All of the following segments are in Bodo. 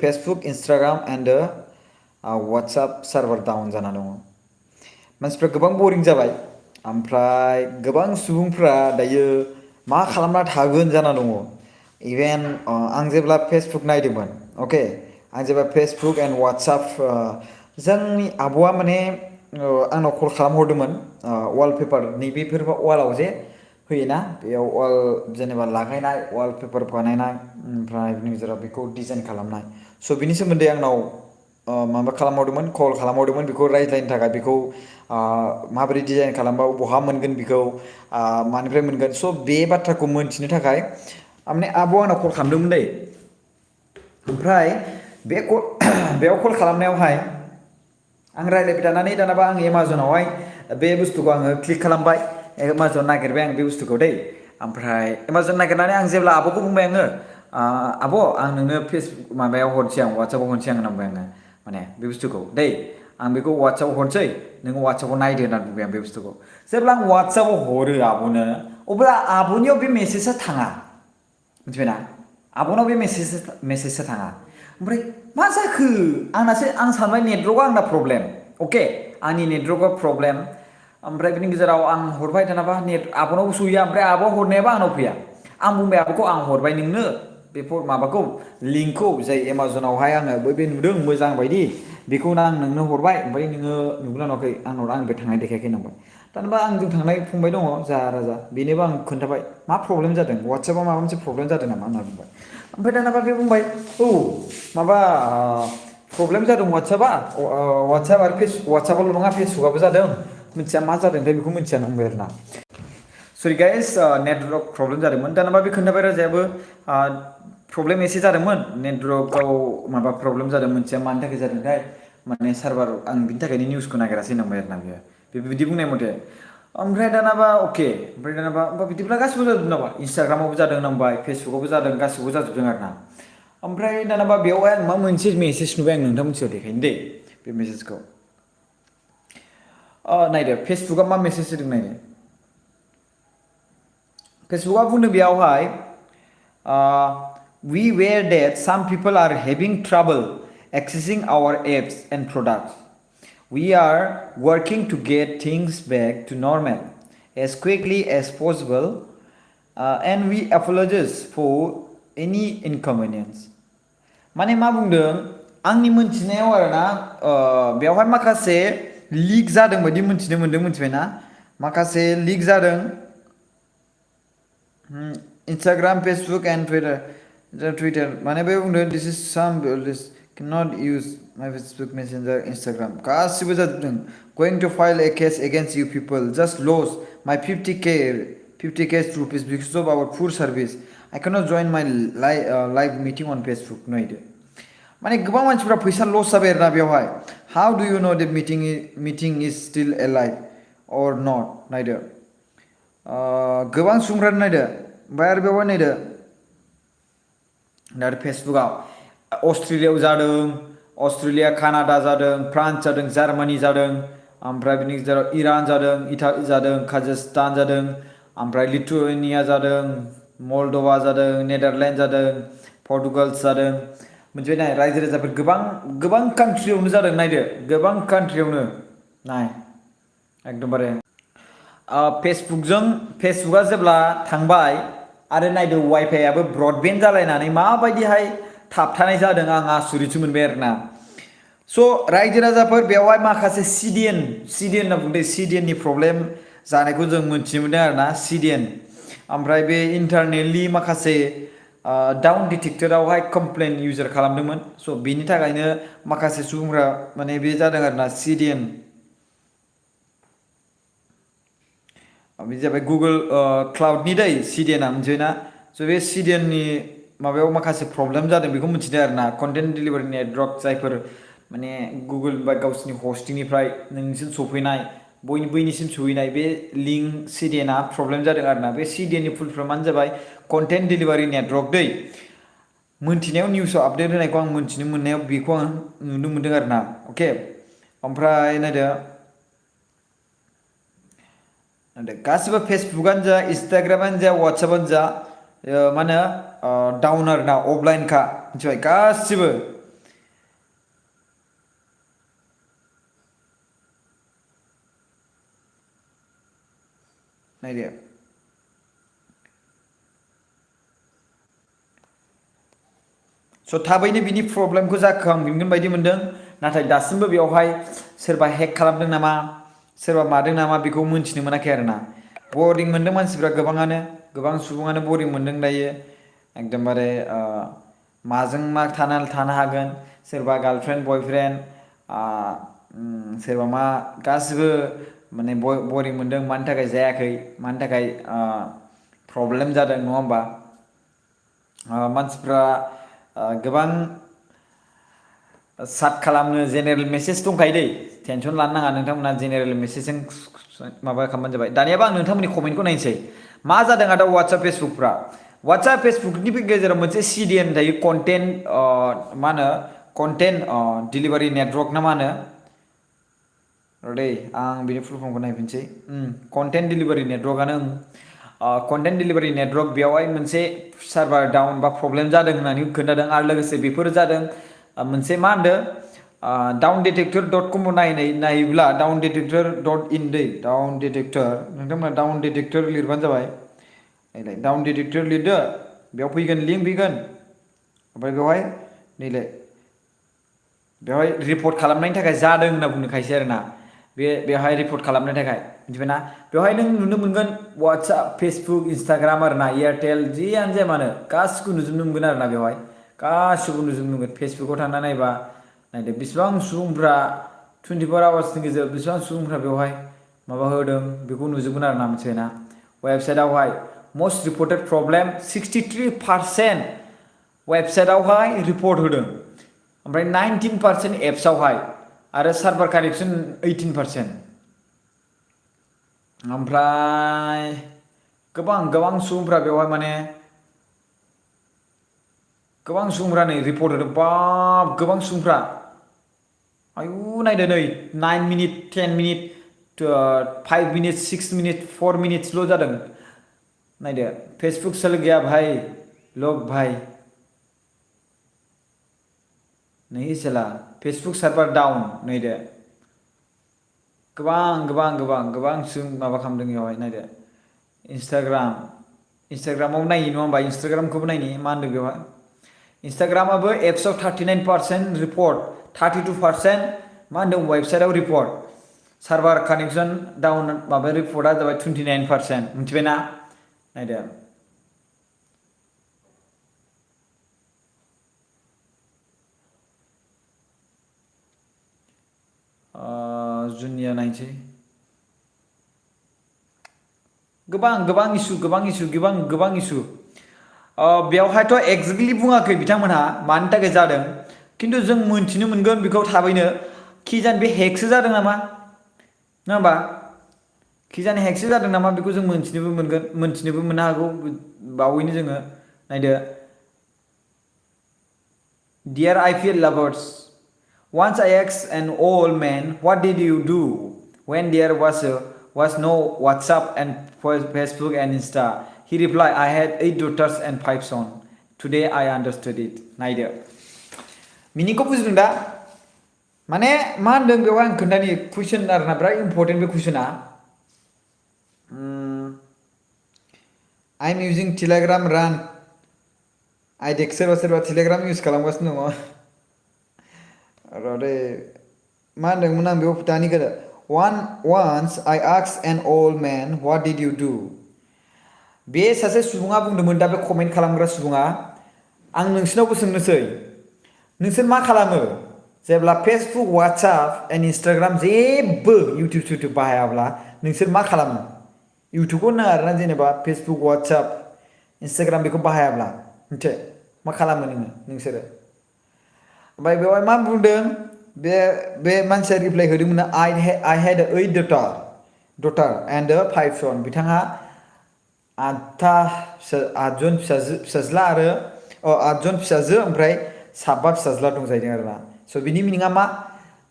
Facebook, Instagram, and WhatsApp server down जाना दङ मानसिफ्रा गोबां boring जाबाय ओमफ्राय गोबां सुबुंफ्रा दायो मा खालामना थागोन जाना दङ इभेन आं जेब्ला Facebook नायदोंमोन अके आं जेब्ला Facebook and WhatsApp जोंनि आब'आ माने आंनाव कल खालामहरदोंमोन वालपेपार नैबेफोर वालाव जे होयोना बेयाव वाल जेनेबा लागायनाय वालपेपार बानायनाय ओमफ्राय बिनि गेजेराव बेखौ डिजाइन खालामनाय स' बिनि सोमोन्दै आंनाव माबा खालामहरदोंमोन कल खालामहरदोंमन बेखौ रायज्लायनो थाखाय बेखौ माबोरै डिजाइन खालामबा बहा मोनगोन बेखौ मानिफ्राय मोनगोन स' बे बाथ्राखौ मोनथिनो थाखाय माने आब' आंनाव कल खालामदोंमोन दै ओमफ्राय बे बेयाव कल खालामनायावहाय आं रायज्लायबाय थानानै दानाबा आं एमाजनावहाय बे बुस्थुखौ आङो क्लिक खालामबाय एमाजन नागिरबाय आं बे बुस्थुखौ दै ओमफ्राय एमाजन नागिरनानै आं जेब्ला आब'खौ बुंबाय आङो आब' आं नोंनो फेसबुक माबायाव हरसै आं वाट्सएपआव हरसै आं होनना बुंबाय आङो माने बे बुस्थुखौ दै आं बेखौ वाट्सएपआव हरसै नोङो वाट्सएपआव नायदो होननानै बुंबाय आं बे बुस्थुखौ जेब्ला आं वाट्सएपआव हरो आब'नो अब्ला आब'नियाव बे मेसेजआ थाङा मिथिबायना आब'नाव बे मेसेजआ थाङा ओमफ्राय मा जाखो आं सानबाय नेटवर्कआ आंना प्रब्लेम अके आंनि नेटवर्कआ प्रब्लेम ओमफ्राय बिनि गेजेराव आं हरबाय दानाबा नेट आब'नावबो सहैया ओमफ्राय आब' हरनायाबा आंनाव फैया आं बुंबाय आब'खौ आं हरबाय नोंनो बे माबाखौ लिंकखौ जाय एमाजनावहाय आङो बे नुदों मोजां बायदि बेखौनो आं नोंनो हरबाय ओमफ्राय नोङो नुगोना नुवाखै आंनिफ्राय थांनाय देखायाखै होनबाय दानबा आंजों थांनाय फंबाय दङ जा राजा बेनोबो आं खोन्थाबाय मा प्रब्लेम जादों वाट्सएपआव माबा मोनसे प्रब्लेम जादों नामा होनना बुंबाय ओमफ्राय दानाबा बे बुंबाय औ माबा प्रब्लेम जादों वाट्सएपआ वाट्सएप आरो वाट्सएपआवल' नङा फेसबुकआबो जादों मिथिया मा जादों ओमफ्राय बेखौ मिथिया होनना बुंबाय आरोना सरि गाइस नेटवर्क प्रब्लेम जादोंमोन दानाबा बे खोन्थाबाय राजायाबो प्रब्लेम एसे जादोंमोन नेटवर्कआव माबा प्रब्लेम जादों मोनथिया मानि थाखाय जादोंथाय माने सार्भार आं बिनि थाखायनो निउसखौ नागिरासै होनबाय आरोना बियो बिदि बुंनाय मथे ओमफ्राय दानाबा अके ओमफ्राय दानाबा बिदिब्ला गासिबो जाजोबदों नामा इन्सटाग्रामावबो जादों नांबाय फेसबुकआवबो जादों गासिबो जाजोबदों आरोना ओमफ्राय दानाबा बेवहाय आं मा मोनसे मेसेज नुबाय आं नोंथां मोनसेयाव देखायनो दे बे मेसेजखौ नायदो फेसबुकआ मा मेसेज होदों नायदो फेसबुकआ बुंदों बेयावहाय we aware that some people are having trouble accessing our apps and products. We are working to get things back to normal as quickly as possible and we apologize for any inconvenience. माने मा बुंदों आंनि मोनथिनायाव आरोना बेवहाय माखासे लिक जादों बायदि मोनथिनो मोन्दों मिथिबायना माखासे लिक जादों Instagram, Facebook, and Twitter. माने बे बुंदों this is some this cannot use my Facebook Messenger, Instagram. गासिबो जाजोबदों. Going to file a case against you people. Just lost my 50k rupees because of our poor service. I cannot join my live meeting on Facebook. नायदो. माने गोबां मानसिफ्रा फैसा लस जाबाय आरोना बेवहाय. How do you know that meeting is still alive or not? नायदो. गोबां सुबुंफ्रानो नायदो ओमफ्राय आरो बेवहाय नायदो दा फेसबुकआव अस्ट्रेलियाव जादों अस्ट्रेलिया कानाडा जादों फ्रान्स जादों जार्मानि जादों ओमफ्राय बिनि गेजेराव इरान जादों इटालि जादों काजाखस्तान जादों ओमफ्राय लिथुवेनिया जादों मल्द'भा जादों नेदारलेण्ड जादों पर्तुगाल्स जादों मोनथिबाय नाय रायजो राजाफोर गोबां कान्ट्रियावनो जादों नायदो गोबां कान्ट्रियावनो नाय एकदमबारे फेसबुकआ जेब्ला थांबाय आरो नायदो वाइफाइआबो ब्रडबेन्ड जालायनानै माबायदिहाय थाबथानाय जादों आं आसुरितसो मोनबाय आरोना स' रायजो राजाफोर बेवहाय माखासे सिडिएन होनना बुंदों सिडिएननि प्रब्लेम जानायखौ जों मोन्थिनो मोन्दों आरोना सिडिएन ओमफ्राय बे इन्टारनेटलि माखासे डाउन डिटेक्टरावहाय कमप्लेन इउजार खालामदोंमोन स' बेनि थाखायनो माखासे सुबुंफ्रा माने बे जादों आरोना सिडिएन बे जाबाय गुगोल क्लाउडनि दै सिडिएनआ मोनथिबायना स' बे सिडिएननि माबायाव माखासे प्रब्लेम जादों बेखौ मिथिदों आरोना कन्टेन्ट डिलिभारि नेटवर्क जायफोर माने गुगोल बा गावसिनि हस्टिंनिफ्राय नोंनिसिम सफैनाय बैनिसिम सहैनाय बे लिंक सिडिएनआ प्रब्लेम जादों आरोना बे सिडिएननि फुल फर्मानो जाबाय कन्टेन्ट डिलिभारि नेटवर्क दै मोनथिनायाव निउसाव आपडेट होनायखौ आं मोनथिनो मोननायाव बेखौ आं नुनो मोन्दों आरोना अके ओमफ्राय नायदो गासिबो फेसबुकआनो जा इन्सटाग्रामानो जा वाट्सएपआनो जा मा होनो डाउन आरोना अफलाइनखा मिथिबाय गासिबो नायदो स' थाबैनो बिनि प्रब्लेमखौ जाखांफिनगोन बायदि मोनदों नाथाय दासिमबो बेवहाय सोरबा हेक खालामदों नामा सोरबा मादों नामा बेखौ मोनथिनो मोनाखै आरोना बरिं मोनदों मानसिफ्रा गोबां सुबुङानो बरिं मोनदों दायो एकदमबारे माजों मा थानो हागोन सोरबा गार्लफ्रेन्ड बयफ्रेन्ड सोरबा मा गासिबो माने बरिं मोनदों मानि थाखाय जायाखै मानि थाखाय प्रब्लेम जादों नङा होमबा मानसिफ्रा गोबां साट खालामनो जेनेरेल मेसेज दंखायो दै टेनसन लानो नाङा नोंथांमोना जेनेरेल मेसेजजों माबा खालामबानो जाबाय दानियाबा आं नोंथांमोननि कमेन्टखौ नायनोसै मा जादों आदा वाट्सएप फेसबुकफ्रा वाट्सएप फेसबुकनि गेजेराव मोनसे सिडिएन थायो कन्टेन्ट मा होनो कन्टेन्ट डिलिभारि नेटवर्क ना मा होनो दै आं बिनि फुल फर्मखौ नायफिनसै कन्टेन्ट डिलिभारि नेटवर्कआनो कन्टेन्ट डिलिभारि नेटवर्क बेयावहाय मोनसे सार्भार डाउन बा प्रब्लेम जादों होननानै खोन्थादों आरो लोगोसे बेफोर जादों मोनसे मा होनदों डाउन डिटेक्टर डट कम नायोब्ला डाउन डिटेक्टर डट इन दै डाउन डिटेक्टर नोंथांमोना डाउन डिटेक्टर लिरबानो जाबाय डाउन डिटेक्टर लिरदो बेयाव फैगोन लिंक फैगोन ओमफ्राय बेवहाय नैलाय बेवहाय रिपर्ट खालामनायनि थाखाय जादों होनना बुंनो खायसे आरोना बेवहाय रिपर्ट खालामनो थाखाय मिथिबायना बेवहाय नों नुनो मोनगोन वाट्सएप फेसबुक इन्सटाग्राम आरोना एयारटेल जियानो जाया मानो गासिखौबो नुजोबनो मोनगोन आरोना बेवहाय गासिबो नुजोबनो मोनगोन फेसबुकाव थांना नायबा नायदो बेसेबां सुबुंफ्रा 24 आवार्सनि गेजेराव बेसेबां सुबुंफ्रा बेवहाय माबा होदों बेखौ नुजोबगोन आरोना मिथिबायना वेबसाइटआवहाय मस्ट रिपर्टेड प्रब्लेम 63% वेबसाइटआवहाय रिपर्ट होदों ओमफ्राय 19% एप्सआवहाय आरो सार्भार कानेक्सन 18% ओमफ्राय गोबां सुबुंफ्रा बेवहाय माने गोबां सुबुंफ्रा नै रिपर्ट होदों बाब गोबां सुबुंफ्रा आयु नायदो नै 9 मिनिट 10 मिनिट 5 मिनिट 6 मिनिट 4 मिनिट्सल' जादों नायदो फेसबुक चल गया भाई लोग भाई नहीं चला फेसबुक सार्भार डाउन नायदो गोबां सुबुं माबा खालामदों बेवहाय नायदो इन्सटाग्रामाव नायो नङा होमबा इन्सटाग्रामखौबो नायनि मा होनदों बेवहाय इन्सटाग्रामाबो एप्सआव 39% रिपर्ट 32% मा होनदों वेबसाइटआव रिपर्ट सार्भार कानेक्सन डाउन माबा रिपर्टआ जाबाय 29% मिथिबायना नायदो जुनिया नायनोसै गोबां इसु बेवहायथ' एक्जेक्टलि बुङाखै बिथांमोनहा मानि थाखाय जादों खिन्थु जों मोनथिनो मोनगोन बेखौ थाबैनो खिजान बे हेकसो जादों नामा नङा होमबा खिजान हेकसो जादों नामा बेखौ जों मोनथिनोबो मोननो हागौ बावैनो जोङो नायदो Dear IPL lovers, once I asked an old man, what did you do when there was no WhatsApp and Facebook and Insta? He replied, I had 8 daughters and 5 sons. Today I understood it. नायदो मिनिंखौ बुजिदों दा माने मा होनदों बेवहाय आं खोन्थानि कुइसन आरोना बिराद इम्पर्टेन्ट बे कुइसना I am using Telegram run आइडेक सोरबा टेलिग्राम इउज खालामगासिनो दङ र' दे मा होनदोंमोन आं बेयाव दानि गोदो once I asked an old man what did you do बे सासे सुबुङा बुंदोंमोन दा बे कमेन्ट खालामग्रा सुबुङा आं नोंसिनावबो सोंनोसै नोंसोर मा खालामो जेब्ला फेसबुक वाट्सएप एन्ड इन्सटाग्राम जेबो इउटिउब बाहायाब्ला नोंसोर मा खालामो इउटिउबखौ नाङा आरोना जेनेबा फेसबुक वाट्सएप इन्सटाग्राम बेखौ बाहायाब्ला मिथिबाय मा खालामो नोंसोरो ओमफ्राय बेवहाय मा बुंदों बे मानसिया रिप्लाइ होदोंमोन I had 8 daughter and 5 sons बिथाङा 8 फिसाज्ला आरो 8 फिसाजो ओमफ्राय 7 फिसाज्ला दं जाहैदों आरोना स' बिनि मिनिङा मा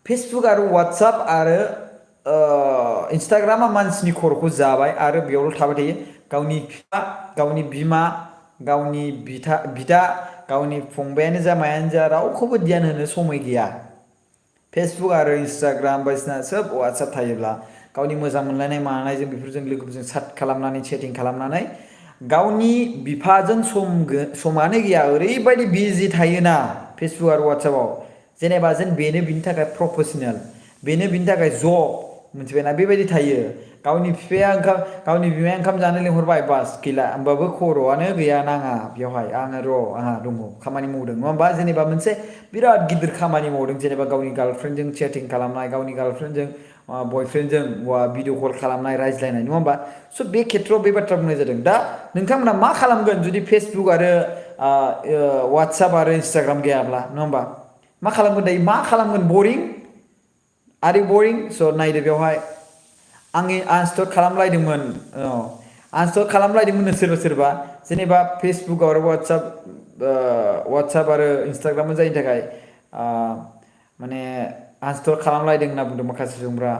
फेसबुक आरो वाट्सएप आरो इन्सटाग्रामा मानसिनि खर'खौ जाबाय आरो बेयावल' थाबाय थायो गावनि बिफा गावनि बिमा गावनि बिदा गावनि फंबायानो जा मायानो जा रावखौबो ध्यान होनो समय गैया फेसबुक आरो इन्सटाग्राम बायदिसिना सोब वाट्सएप थायोब्ला गावनि मोजां मोनलायनाय मानायजों बेफोरजों लोगोफोरजों चाट खालामनानै चेटिं खालामनानै गावनि बिफाजों समानो गैया ओरैबायदि बिजि थायोना फेसबुक आरो वाट्सएपआव जेनेबा जों बेनो बिनि थाखाय प्रफेसनेल बेनो बिनि थाखाय जब मिथिबायना बेबायदि थायो गावनि बिमाया ओंखाम जानो लिंहरबाय बास गैला होमबाबो खर'आनो गैया नाङा बेवहाय आंहा दङ खामानि मावदों नङा होमबा जेनेबा मोनसे बिराद गिदिर खामानि मावदों जेनेबा गावनि गार्लफ्रेन्डजों चेटिं खालामनाय गावनि गार्लफ्रेन्डजों बयफ्रेन्डजों भिडिअ कल खालामनाय रायज्लायनाय नङा होमबा स' बे खेथ्रआव बे बाथ्रा बुंनाय जादों दा नोंथांमोना मा खालामगोन जुदि फेसबुक आरो वाट्सएप आरो इन्सटाग्राम गैयाब्ला नङा होमबा मा खालामगोन दायो मा खालामगोन बरिं आरो बरिं स' नायदो बेवहाय आनइनस्टल खालामलायदोंमोन आनइनस्टल खालामलायदोंमोन सोरबा सोरबा जेनेबा फेसबुक आरो वाट्सएप आरो इन्सटाग्रामा जायनि थाखाय माने आनइनस्टल खालामलायदों होनना बुंदों माखासे सुबुंफ्रा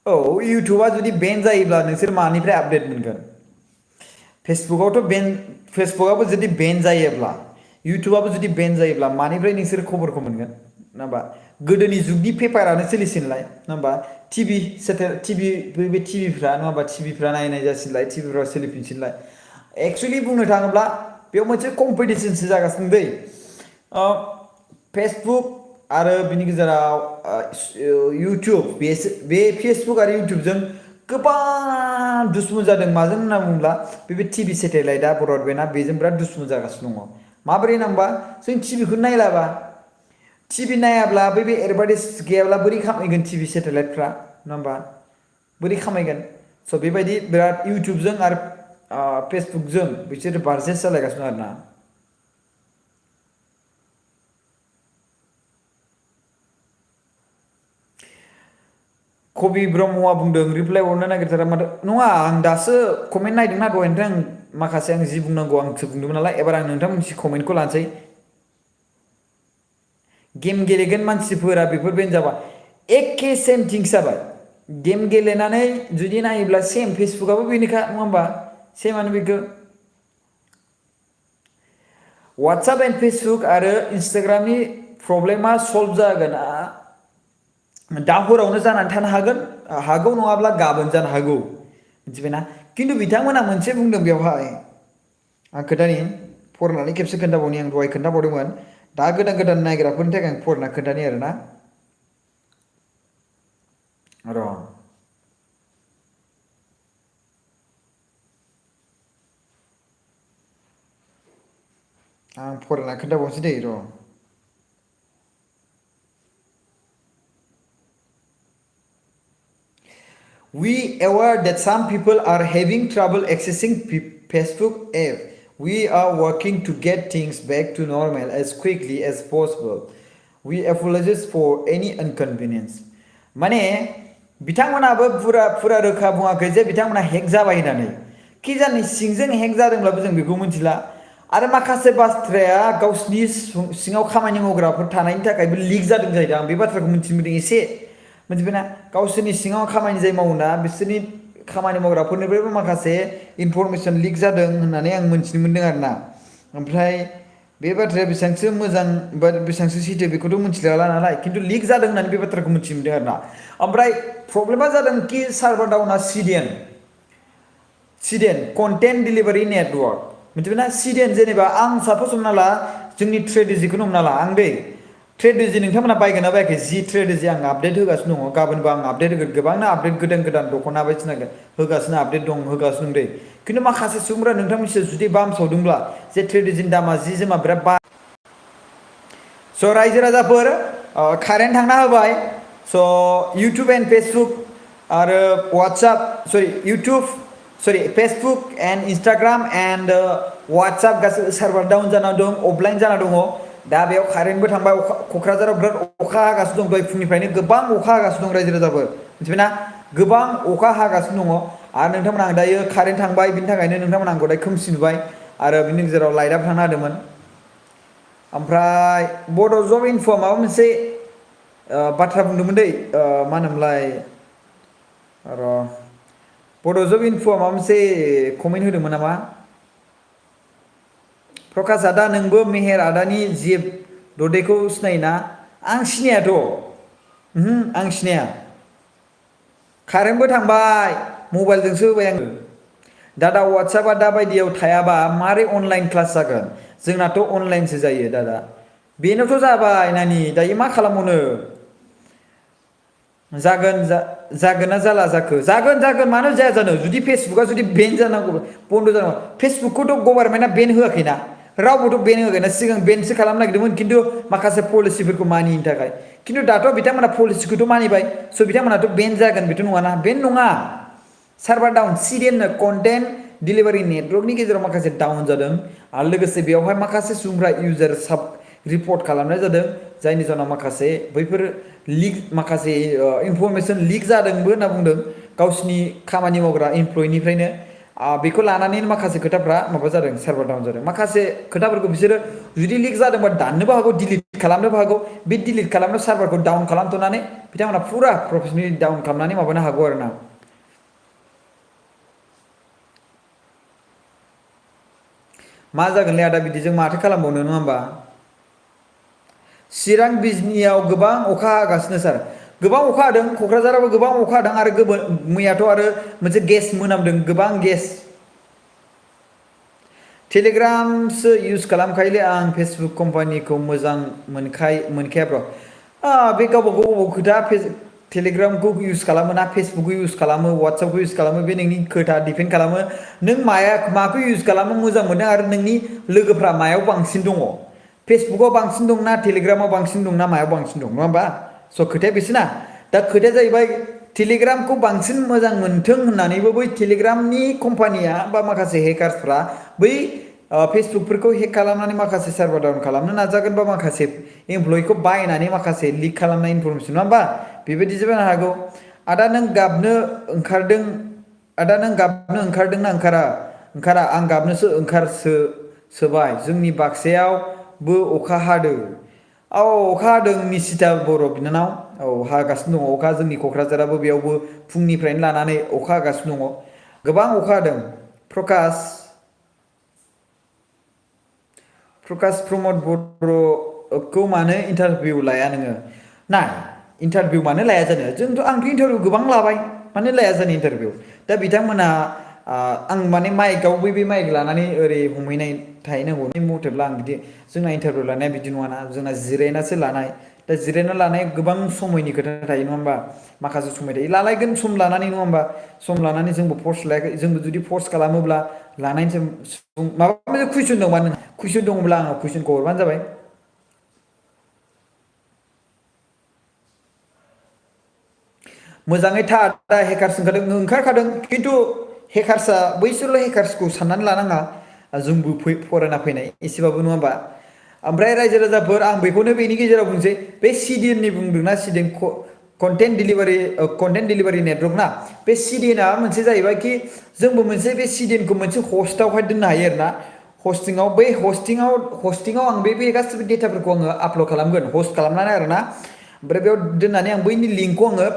औ इउटुबा जुदि बेन जायोब्ला नोंसोर मानिफ्राय आपडेट मोनगोन फेसबुकआबो जुदि बेन जायोब्ला इउटुबाबो जुदि बेन जायोब्ला मानिफ्राय नोंसोर खबरखौ मोनगोन नङा होमबा गोदोनि जुगनि पेपारानो सोलिसिनलाय नङा होमबा टिभिफ्रा नङा होमबा टिभिफ्रा नायनाय जासिनलाय टिभिफ्राव सोलिफिनसिनलाय एक्सुवेलि बुंनो थाङोब्ला बेयाव मोनसे कम्पिटिसनसो जागासिनो दै फेसबुक आरो बिनि गेजेराव इउटुब बे फेसबुक आरो इउटुबजों गोबां दुसमन जादों माजों होनना बुङोब्ला बे टिभि सेटेलाइटआ ब्रडबेन्डआ बेजों बिराद दुसमन जागासिनो दङ माबोरै होनना जों टिभिखौ नायलाबा टिभि नायाब्ला बे एडभार्टाइज गैयाब्ला बोरै खामायगोन टिभि सेटेलाइटफ्रा नङा होमबा बोरै खामायगोन स' बेबायदि बिराद इउटुबजों आरो फेसबुकजों बिसोरो बारजेस जालायगासिनो आरोना कबि ब्रह्मआ बुंदों रिप्लाइ हरनो नागिरथारा माथो नङा आं दासो कमेन्ट नायदोंना दहायनिफ्राय आं माखासे आं जि बुंनांगौ आंसो बुंदोंमोन नालाय एबार आं नोंथांमोननि कमेन्टखौ लानोसै गेम गेलेगोन मानसिफोरा बेफोर बेन जाबा एखे सेम थिंस जाबाय गेम गेलेनानै जुदि नायोब्ला सेम फेसबुकआबो बेनोखा नङा होमबा सेमानो बेखौ वाट्सएप एन्ड फेसबुक आरो इन्सटाग्रामनि प्रब्लेमा सल्भ जागोन दा हरावनो जानानै थानो हागौ नङाब्ला गाबोन जानो हागौ मिथिबायना खिन्थु बिथांमोना मोनसे बुंदों बेवहाय आं खोन्थानि फरायनानै खेबसे खोन्थाबावनि आं दहाय खोन्थाबावदोंमोन दा गोदान गोदान नायग्राफोरनि थाखाय आं फरायना खोन्थानि आरोना र' आं फरायना खोन्थाबावनोसै दै र' We aware that some people are having trouble accessing Facebook app. We are working to get things back to normal as quickly as possible. We apologize for any inconvenience. माने बिथांमोनाबो फुरा रोखा बुङाखै जे बिथांमोना हेक जाबाय होननानै कि जानि सिंजों हेक जादोंब्लाबो जों बेखौ मिथिला आरो माखासे बाथ्राया गावसिनि सिङाव खामानि मावग्राफोर थानायनि थाखायबो लिक जादों जाहैदों आं बे बाथ्राखौ मिथिनो मोनदों एसे मिथिबायना गावसोरनि सिङाव खामानि जाय मावोना बिसोरनि खामानि मावग्राफोरनिफ्रायबो माखासे इनफरमेसन लिक जादों होननानै आं मिथिनो मोनदों आरोना ओमफ्राय बे बाथ्राया बेसेबांसो मोजां बा बेसेबांसो सैथो बेखौथ' मिथिला नालाय खिन्थु लिक जादों होननानै बे बाथ्राखौ मिथिनो मोनदों आरोना ओमफ्राय प्रब्लेमा जादों कि सार्भार डाउना सिडेन कन्टेन्ट डिलिभारि नेटवर्क मिथिबायना सिडेन जेनेबा आं सापस हमना ला जोंनि ट्रेडिजिखौनो हमना ला आं दै ट्रेडिजि नोंथांमोना बायगोन ना बायाखै जि ट्रेडिजि आं आपडेट होगासिनो दङ गाबोनबो आं आपडेट होगोन गोबांनो आपडेट गोदान गोदान दख'ना बायदिसिना होगासिनो आपडेट होगासिनो दै खिन्थु माखासे सुबुंफोरा नोंथां मिथियो जुदि बामसावदोंब्ला जे ट्रेडिजिनि दामा जि जोमा बिराद स' रायजो राजाफोर कारेन्ट थांना होबाय स' इउटुब एन्ड फेसबुक आरो Facebook and Instagram and WhatsApp गासै सार्भार डाउन जाना दं अफलाइन जाना दङ दा बेयाव कारेन्टबो थांबाय क'क्राझाराव बिराद अखा हागासिनो दं दहाय फुंनिफ्रायनो गोबां अखा हागासिनो दं रायजो राजाफोर मिथिबायना गोबां अखा हागासिनो दङ आरो नोंथांमोना आं दायो कारेन्ट थांबाय बिनि थाखायनो नोंथांमोना आंखौ दायो खोमसि नुबाय आरो बिनि गेजेराव लाइटआबो थांना होदोंमोन ओमफ्राय बड' जब इनफ'आ माबा मोनसे बाथ्रा बुंदोंमोन दै मा होनोमोनलाय र' बड'जब इनफ'आ माबा मोनसे कमेन्ट होदोंमोन नामा? प्रकाश आदा नोंबो मेहेर आदानि जिब ददेखौ सिनायोना? आं सिनायाथ'। आं सिनाया। कारेन्टबो थांबाय मबाइलजोंसो होबाय आङो। दादा वाट्सएपआ दा बायदियाव थायाबा मारै अनलाइन क्लास जागोन? जोंनाथ' अनलाइनसो जायो दादा। बेनोथ' जाबाय नानि दायो मा खालामबावनो? जागोन ना जाला जाखो? जागोन मानो जाया जानो? जुदि फेसबुकआ जुदि बेन जानांगौ बन्द' जानांगौ, फेसबुकखौथ' गभार्नमेन्टआ बेन होआखैना, रावबोथ' बेन होआखैना, सिगां बेनसो खालामनो नागिरदोंमोन खिन्थु माखासे पलिसिफोरखौ मानियैनि थाखाय। खिन्थु दाथ' बिथांमोना पलिसिखौथ' मानिबाय, स' बिथांमोनाथ' बेन जागोन बेथ' नङाना? बेन नङा, सार्भार डाउन सिडिएन कन्टेन्ट डिलिभारि नेटवर्कनि गेजेराव माखासे डाउन जादों आरो लोगोसे बेवहाय माखासे सुबुंफ्रा इउजार साब रिपर्ट खालामनाय जादों, जायनि जाहोनाव माखासे बैफोर लिक माखासे इनफरमेसन लिक जादोंबो होनना बुंदों गावसिनि खामानि मावग्रा इमप्लयनिफ्रायनो। बेखौ लानानैनो माखासे खोथाफ्रा माबा जादों, सार्भार डाउन जादों। माखासे खोथाफोरखौ बिसोरो जुदि लिक जादोंबा दाननोबो हागौ, डिलिट खालामनोबो हागौ। बे डिलिट खालामनो सार्भारखौ डाउन खालामथ'नानै बिथांमोना फुरा प्रफेसनेलि डाउन खालामनानै माबानो हागौ आरो ना। मा जागोनलै आदा बिदिजों माथो खालामबावनो, नङा होमबा? चिरां बिजनियाव गोबां अखा हागासिनो सार। गोबां अखा हादों, क'क्राझारावबो गोबां अखा हादों आरो मैयाथ' आरो मोनसे गेस मोनामदों, गोबां गेस। टेलिग्रामसो इउज खालामखायोलै आं, फेसबुक कम्पानिखौ मोजां मोनखाया ब्र'। बे गावबा गाव खोथा, टेलिग्रामखौ इउज खालामो ना फेसबुकखौ इउज खालामो, वाट्सएपखौ इउज खालामो, बे नोंनि खोथा डिपेन्ड खालामो। नों माखौ इउज खालामो मोजां मोनो आरो नोंनि लोगोफ्रा मायाव बांसिन दङ, फेसबुकाव बांसिन दंना टेलिग्रामाव बांसिन दंना मायाव बांसिन दं, नङा होमबा? स' खोथाया बेसोना। दा खोथाया जाहैबाय टेलिग्रामखौ बांसिन मोजां मोनथों होननानैबो बै टेलिग्रामनि कम्पानिया बा माखासे हेकार्सफ्रा बै फेसबुकफोरखौ हेक खालामनानै माखासे सार्भार डाउन खालामनो नाजागोन, बा माखासे इमप्लयिखौ बायनानै माखासे लिक खालामनाय इनफरमेसन, नङा होमबा? बेबायदि जानो हागौ। आदा नों गाबनो ओंखारदों, आदा नों गाबनो ओंखारदोंना ओंखारा? आं गाबनोसो सोबाय। जोंनि बाक्सायावबो अखा हादों। औ अखा हादों निसिता बर' बिनानाव। औ हागासिनो दङ अखा, जोंनि क'क्राझाराबो बेयावबो फुंनिफ्रायनो लानानै अखा हागासिनो दङ, गोबां अखा हादों। प्रकाश प्रमद बर'खौ मानो इन्टारभिउ लाया नोङो? नाय, इन्टारभिउ मानो लाया जानो? आंथ' इन्टारभिउ गोबां लाबाय, मानो लाया जानो इन्टारभिउ? दा बिथांमोना आं माने माइकआव बे माइक लानानै ओरै हमहैनाय थाहैनांगौ मथेब्ला आं बिदि, जोंना इन्टारभिउ लानाया बिदि नङाना, जोंना जिरायनासो लानाय। दा जिरायना लानाय गोबां समयनि खोथा थायो, नङा होमबा? माखासे समय थायो, लालायगोन सम लानानै, नङा होमबा? सम लानानै जोंबो फर्स लायाखै, जोंबो जुदि फर्स खालामोब्ला लानायनि माबा मोनसे कुइसन दंबा नों कुइसन दङब्ला आंनाव कुइसनखौ हरबानो जाबाय। मोजाङै था दा हेकार्स ओंखारखादों, खिन्थु हेकार्सआ बैसोरल' हेकार्सखौ साननानै लानाङा, जोंबो फरायना फैनाय एसेबाबो, नङा होमबा? ओमफ्राय रायजो राजाफोर, आं बेखौनो बेनि गेजेराव बुंसै, बे सिडिएननि बुंदोंना, सिडिएन कन्टेन्ट डिलिभारि नेटवर्क ना, बे सिडिएनआ मोनसे जाहैबाय कि जोंबो मोनसे बे सिडिएनखौ मोनसे हस्टआवहाय दोननो हायो आरो ना, हस्टिंआव। बै हस्टिंआव आं बे गासिबो डेटाफोरखौ आङो आपलड खालामगोन, हस्ट खालामनानै आरो ना। ओमफ्राय बेयाव दोननानै आं बैनि लिंकखौ आङो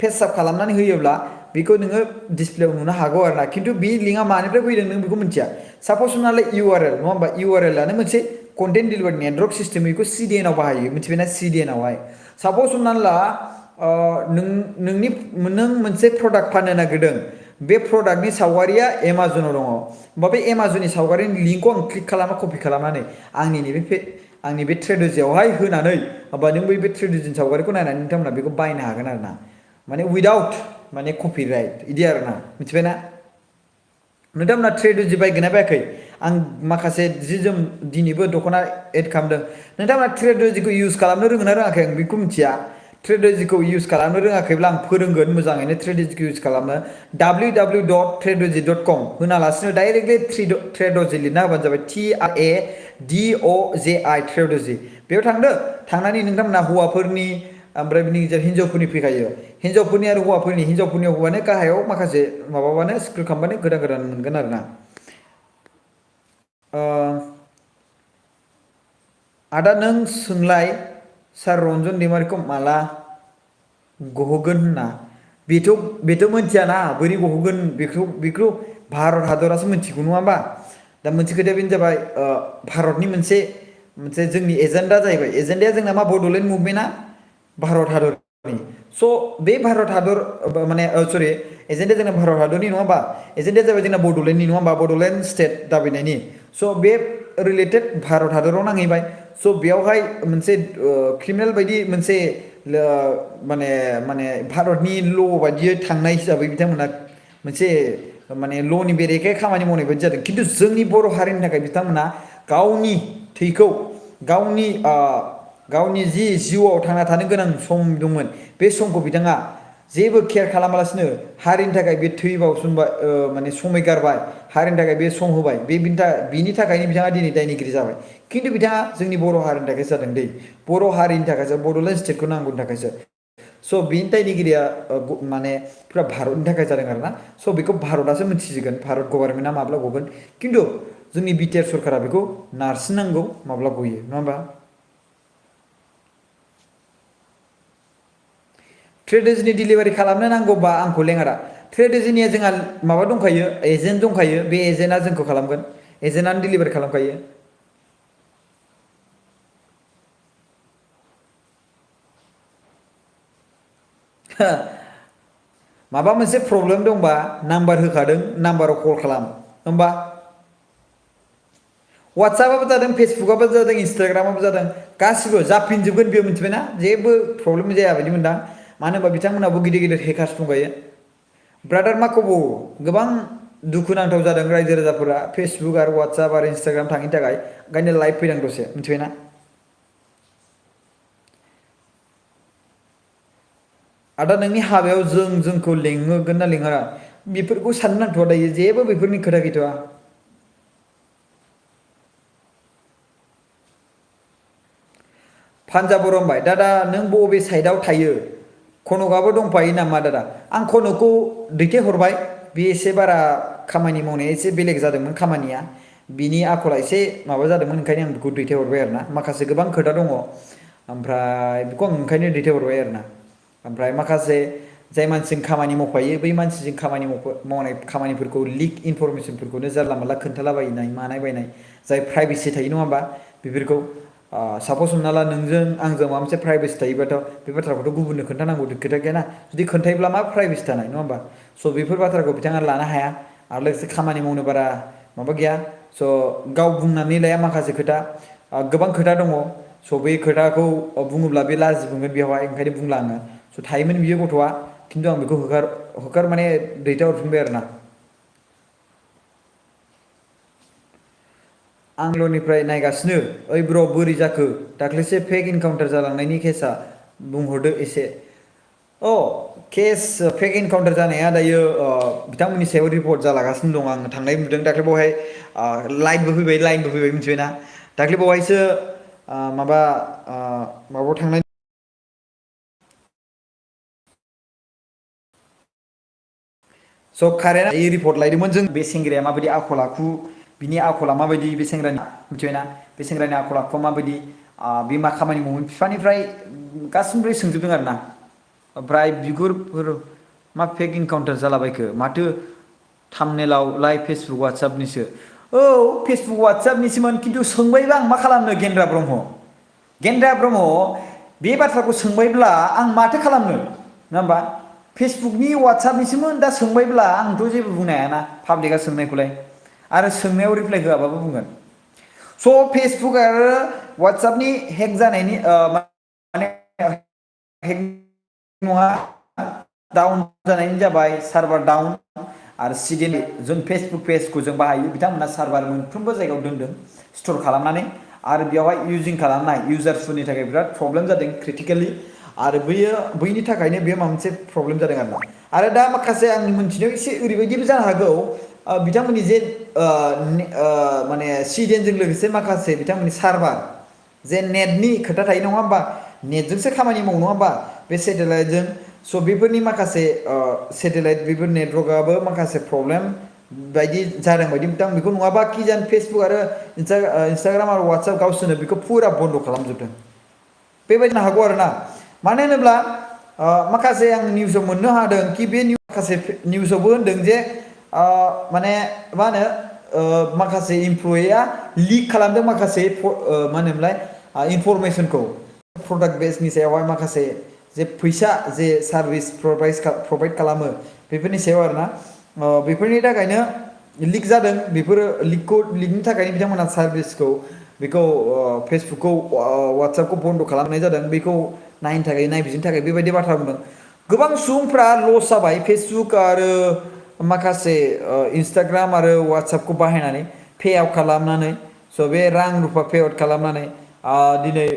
पेस्ट खालामनानै होयोब्ला बेखौ नोङो डिसप्लेआव नुनो हागौ आरो ना, खिन्थु बे लिंकआ मानिफ्राय फैदों नों बेखौ मिथिया। सापस हमनानै इउआरएल, नङा होमबा? इउआरएलआनो मोनसे कन्टेन्ट डिलिभारि नेटवर्क सिस्टेम, बेखौ सिडिएनआव बाहायो, मिथिबायना? सिडिएनआवहाय सापस हमनानै ला नों मोनसे प्रडाक्ट फाननो नागिरदों, बे प्रडाक्टनि सावगारिया एमाजनाव दङ, होमबा बे एमाजननि सावगारिनि लिंकखौ आं क्लिक खालामना कपि खालामनानै आंनि बे ट्रेडजिआवहाय होनानै, होमबा नों बे ट्रेडजिनि सावगारिखौ नायनानै नोंथांमोना बेखौ बायनो हागोन आरो ना, माने उइदाउट माने कपिराइट, इदि आरो ना, मिथिबायना? नोंथांमोना ट्रेडजि बायगोन ना बायाखै? आं माखासे जि जोम दिनैबो दख'ना एड खालामदों, नोंथांमोना ट्रेडजिखौ इउज खालामनो रोंगोन ना रोङाखै आं बेखौ मिथिया। ट्रेडजिखौ इउज खालामनो रोङाखैब्ला आं फोरोंगोन मोजाङैनो ट्रेडजिखौ इउज खालामनो। www.tradoji.com होनालासिनो डाइरेक्टलि ट्रेडजि लिरना होबानो जाबाय, TRADOJI ट्रेडजि। बेयाव थांदो, थांनानै नोंथांमोना हौवाफोरनि, ओमफ्राय बिनि गेजेर हिन्जावफोरनि फैखायो, हिन्जावफोरनि आरो हिन्जावफोरनियाव होबानो गाहायाव माखासे माबाबानो स्क्रोल खालामबानो गोदान गोदान मोनगोन आरो ना। आदा नों सोंलाय सार रन्जन दैमारिखौ माला गहोगोन होनना। बेथ' बेथ' मोनथियाना बोरै गहोगोन बेखौ भारत हादरासो मोनथिगौ नङा होमबा दा मोनसे खोथाया बेनो जाबाय भारतनि मोनसे जोंनि एजेन्डा जाहैबाय एजेन्डाया जोंना मा बड'लेण्ड मुभमेन्टआ भारत हादरनि स' बे भारत हादर माने सरि एजेन्डाया जोंना भारत हादरनि नङा होमबा एजेन्डाया जाबाय जोंना बड'लेण्डनि नङा होमबा बड'लेण्ड स्टेट दाबिनायनि स' बे रिलेटेड भारत हादराव नांहैबाय स' बेयावहाय मोनसे क्रिमिनेल बायदि मोनसे माने माने भारतनि ल' बायदियै थांनाय हिसाबै बिथांमोना मोनसे माने ल'नि बेरेखायै खामानि मावनाय बायदि जादों खिन्थु जोंनि बर' हारिनि थाखाय बिथांमोना गावनि थैखौ गावनि गावनि जि जिउआव थांना थानो गोनां सम दंमोन बे समखौ बिथाङा जेबो केयार खालामालासिनो हारिनि थाखाय बे थै बाउसोमबाय माने समय गारबाय हारिनि थाखाय बे सम होबाय बिनि थाखायनो बिथाङा दिनै दायनिगिरि जाबाय खिन्थु बिथाङा जोंनि बर' हारिनि थाखायसो जादों दै बर' हारिनि थाखायसो बड'लेण्ड स्टेटखौ नांगौनि थाखायसो स' बिनि दायनिगिरिया माने फुरा भारतनि थाखाय जादों आरोना स' बेखौ भारतआसो मिथिसिगोन भारत गभार्नमेन्टआ माब्ला गगोन खिन्थु जोंनि बिटिआर सरकारा बेखौ नारसिननांगौ माब्ला गयो नङा होमबा ट्रेडिसननि डिलिभारि खालामनो नांगौबा आंखौ लेंहरा ट्रेडिसननिया जोंहा माबा दंखायो एजेन्ट दंखायो बे एजेन्टआ जोंखौ खालामगोन एजेन्टआनो डिलिभारि खालामखायो माबा मोनसे प्रब्लेम दंबा नाम्बार होखादों नाम्बाराव कल खालाम होमबा वाट्सएपआबो जादों फेसबुकआबो जादों इन्सटाग्रामाबो जादों गासिबो जाफिनजोबगोन बेयो मिथिबायना जेबो प्रब्लेम जाया बायदि मोनदां मानो होनबा बिथांमोनहाबो गिदिर गिदिर हेकार्स दंखायो ब्रादार मा खबर गोबां दुखुनांथाव जादों रायजो राजाफोरा फेसबुक आरो वाट्सएप आरो इन्सटाग्राम थाङिनि थाखाय ओंखायनो लाइभ फैदों दसे मिथिबायना आदा नोंनि हाबायाव जोंखौ लेंहोगोन ना लेंहरा बेफोरखौ साननो नांथ'आ दायो जेबो बेफोरनि खोथा गैथ'आ पान्जाब बर' होनबाय दादा नों बबे साइडआव थायो कनकआबो दंफायो नामा दादा आं कनकखौ दैथायहरबाय बे एसे बारा खामानि मावनाया एसे बेलेग जादोंमोन खामानिया बिनि आखला एसे माबा जादोंमोन ओंखायनो आं बेखौ दैथायहरबाय आरो ना माखासे गोबां खोथा दङ ओमफ्राय बेखौ आं ओंखायनो दैथायहरबाय आरो ना ओमफ्राय माखासे जाय मानसिजों खामानि मावफायो बै मानसिजों खामानि मावनाय खामानिफोरखौ लिक इनफरमेसनफोरखौनो जानला मानला खोन्थालाबायनाय मानाय बायनाय जाय प्राइभेसि थायो नङा होमबा बेफोरखौ सापस हमना ला नोंजों आंजों माबा मोनसे प्राइभेसि थायोबाथ' बे बाथ्राखौथ' गुबुननो खोन्थानांगौ खोथा गैयाना जुदि खोन्थायोब्ला मा प्राइभेसि थानाय नङा होमबा स' बेफोर बाथ्राखौ बिथाङा लानो हाया आरो लोगोसे खामानि मावनो बारा माबा गैया स' गाव बुंनानै लाया माखासे खोथा गोबां खोथा दङ स' बे खोथाखौ बुङोब्ला बे लाजि मोनगोन बेवहाय ओंखायनो बुंला आङो स' थायोमोन बियो गथ'आ खिन्थु आं बेखौ होखार माने दैथायहरफिनबाय आरो ना आंल'निफ्राय नायगासिनो ओइ ब्र' बोरै जाखो दाख्लैसो फेक इनकाउन्टार जालांनायनि केसा बुंहरदो एसे अ केस फेक इनकाउन्टार जानाया दायो बिथांमोननि सायाव रिपर्ट जालागासिनो दं आङो थांनाय नुदों दाख्लै बावहाय लाइनबो फैबाय मिथिबायना दाख्लै बावहायसो माबा माबायाव थांनाय स' कारेन्ट रिपर्ट लायदोंमोन जों बे सेंग्राया माबायदि आखल आखु बिनि आखला माबायदि बे सेंग्रानि मिथिबायना बे सेंग्रानि आखल आखुआ माबायदि बे मा खामानि मावो बिफानिफ्राय गासिनिफ्राय सोंजोबदों आरो ना ओमफ्राय बिगुरफोर मा फेक इनकाउन्टार जालाबायखो माथो थामनेलाव लाइभ फेसबुक वाट्सएपनिसो औ फेसबुक वाट्सएपनिसोमोन खिन्थु सोंबायबा आं मा खालामनो गेन्द्रा ब्रह्म बे बाथ्राखौ सोंबायब्ला आं माथो खालामनो नङा होमबा फेसबुकनि वाट्सएपनिसोमोन दा सोंबायब्ला आंथ' जेबो बुंनो हायाना पाब्लिकआ सोंनायखौलाय आरो सोंनायाव रिप्लाइ होआबाबो बुंगोन स' फेसबुक आरो वाट्सएपनि हेक जानायनि माने हेक नङा डाउन जानायनि जाबाय सार्भार डाउन आरो सिगांनि जों फेसबुक पेजखौ जों बाहायो बिथांमोना सार्भार मोनफ्रोमबो जायगायाव दोनदों स्टर खालामनानै आरो बेवहाय इउजिं खालामनाय इउजार्सफोरनि थाखाय बिराद प्रब्लेम जादों क्रिटिकेलि आरो बैनि थाखायनो बेयो माबा मोनसे प्रब्लेम जादों आरो दा माखासे आंनि मोनथिनायाव एसे ओरैबायदिबो जानो हागौ बिथांमोननि जे माने सिडिएनजों लोगोसे माखासे बिथांमोननि सार्भार जे नेटनि खोथा थायो नङा होमबा नेटजोंसो खामानि मावो नङा होमबा बे सेटेलाइटजों स' बेफोरनि माखासे सेटेलाइट बेफोर नेटवर्कआबो माखासे प्रब्लेम बायदि जादों बायदि आं बेखौ नङाबा कि जान फेसबुक आरो इन्सटाग्राम आरो वाट्सएप गावसोरनो बेखौ फुरा बन्द' खालामजोबदों बेबायदिनो हागौ आरोना मानो होनोब्ला माखासे आं निउसाव मोननो हादों कि बे माखासे निउसावबो होनदों जे माने मा होनो माखासे इमप्लयिया लिक खालामदों माखासे मा होनोमोनलाय इनफरमेसनखौ प्रडाक्ट बेसनि सायावहाय माखासे जे फैसा जे सार्भिस प्रभाइड खालामो बेफोरनि सायाव आरोना बेफोरनि थाखायनो लिक जादों बेफोरो लिकनि थाखायनो बिथांमोना सार्भिसखौ बेखौ फेसबुकखौ वाट्सएपखौ बन्द' खालामनाय जादों बेखौ नायनो थाखाय नायबिजिरनो थाखाय बेबायदि बाथ्रा बुंदों गोबां सुबुंफ्रा लस जाबाय फेसबुक आरो माखासे इन्सटाग्राम आरो वाट्सएपखौ बाहायनानै पे आउट खालामनानै स' बे रां रुफा पे आउट खालामनानै दिनै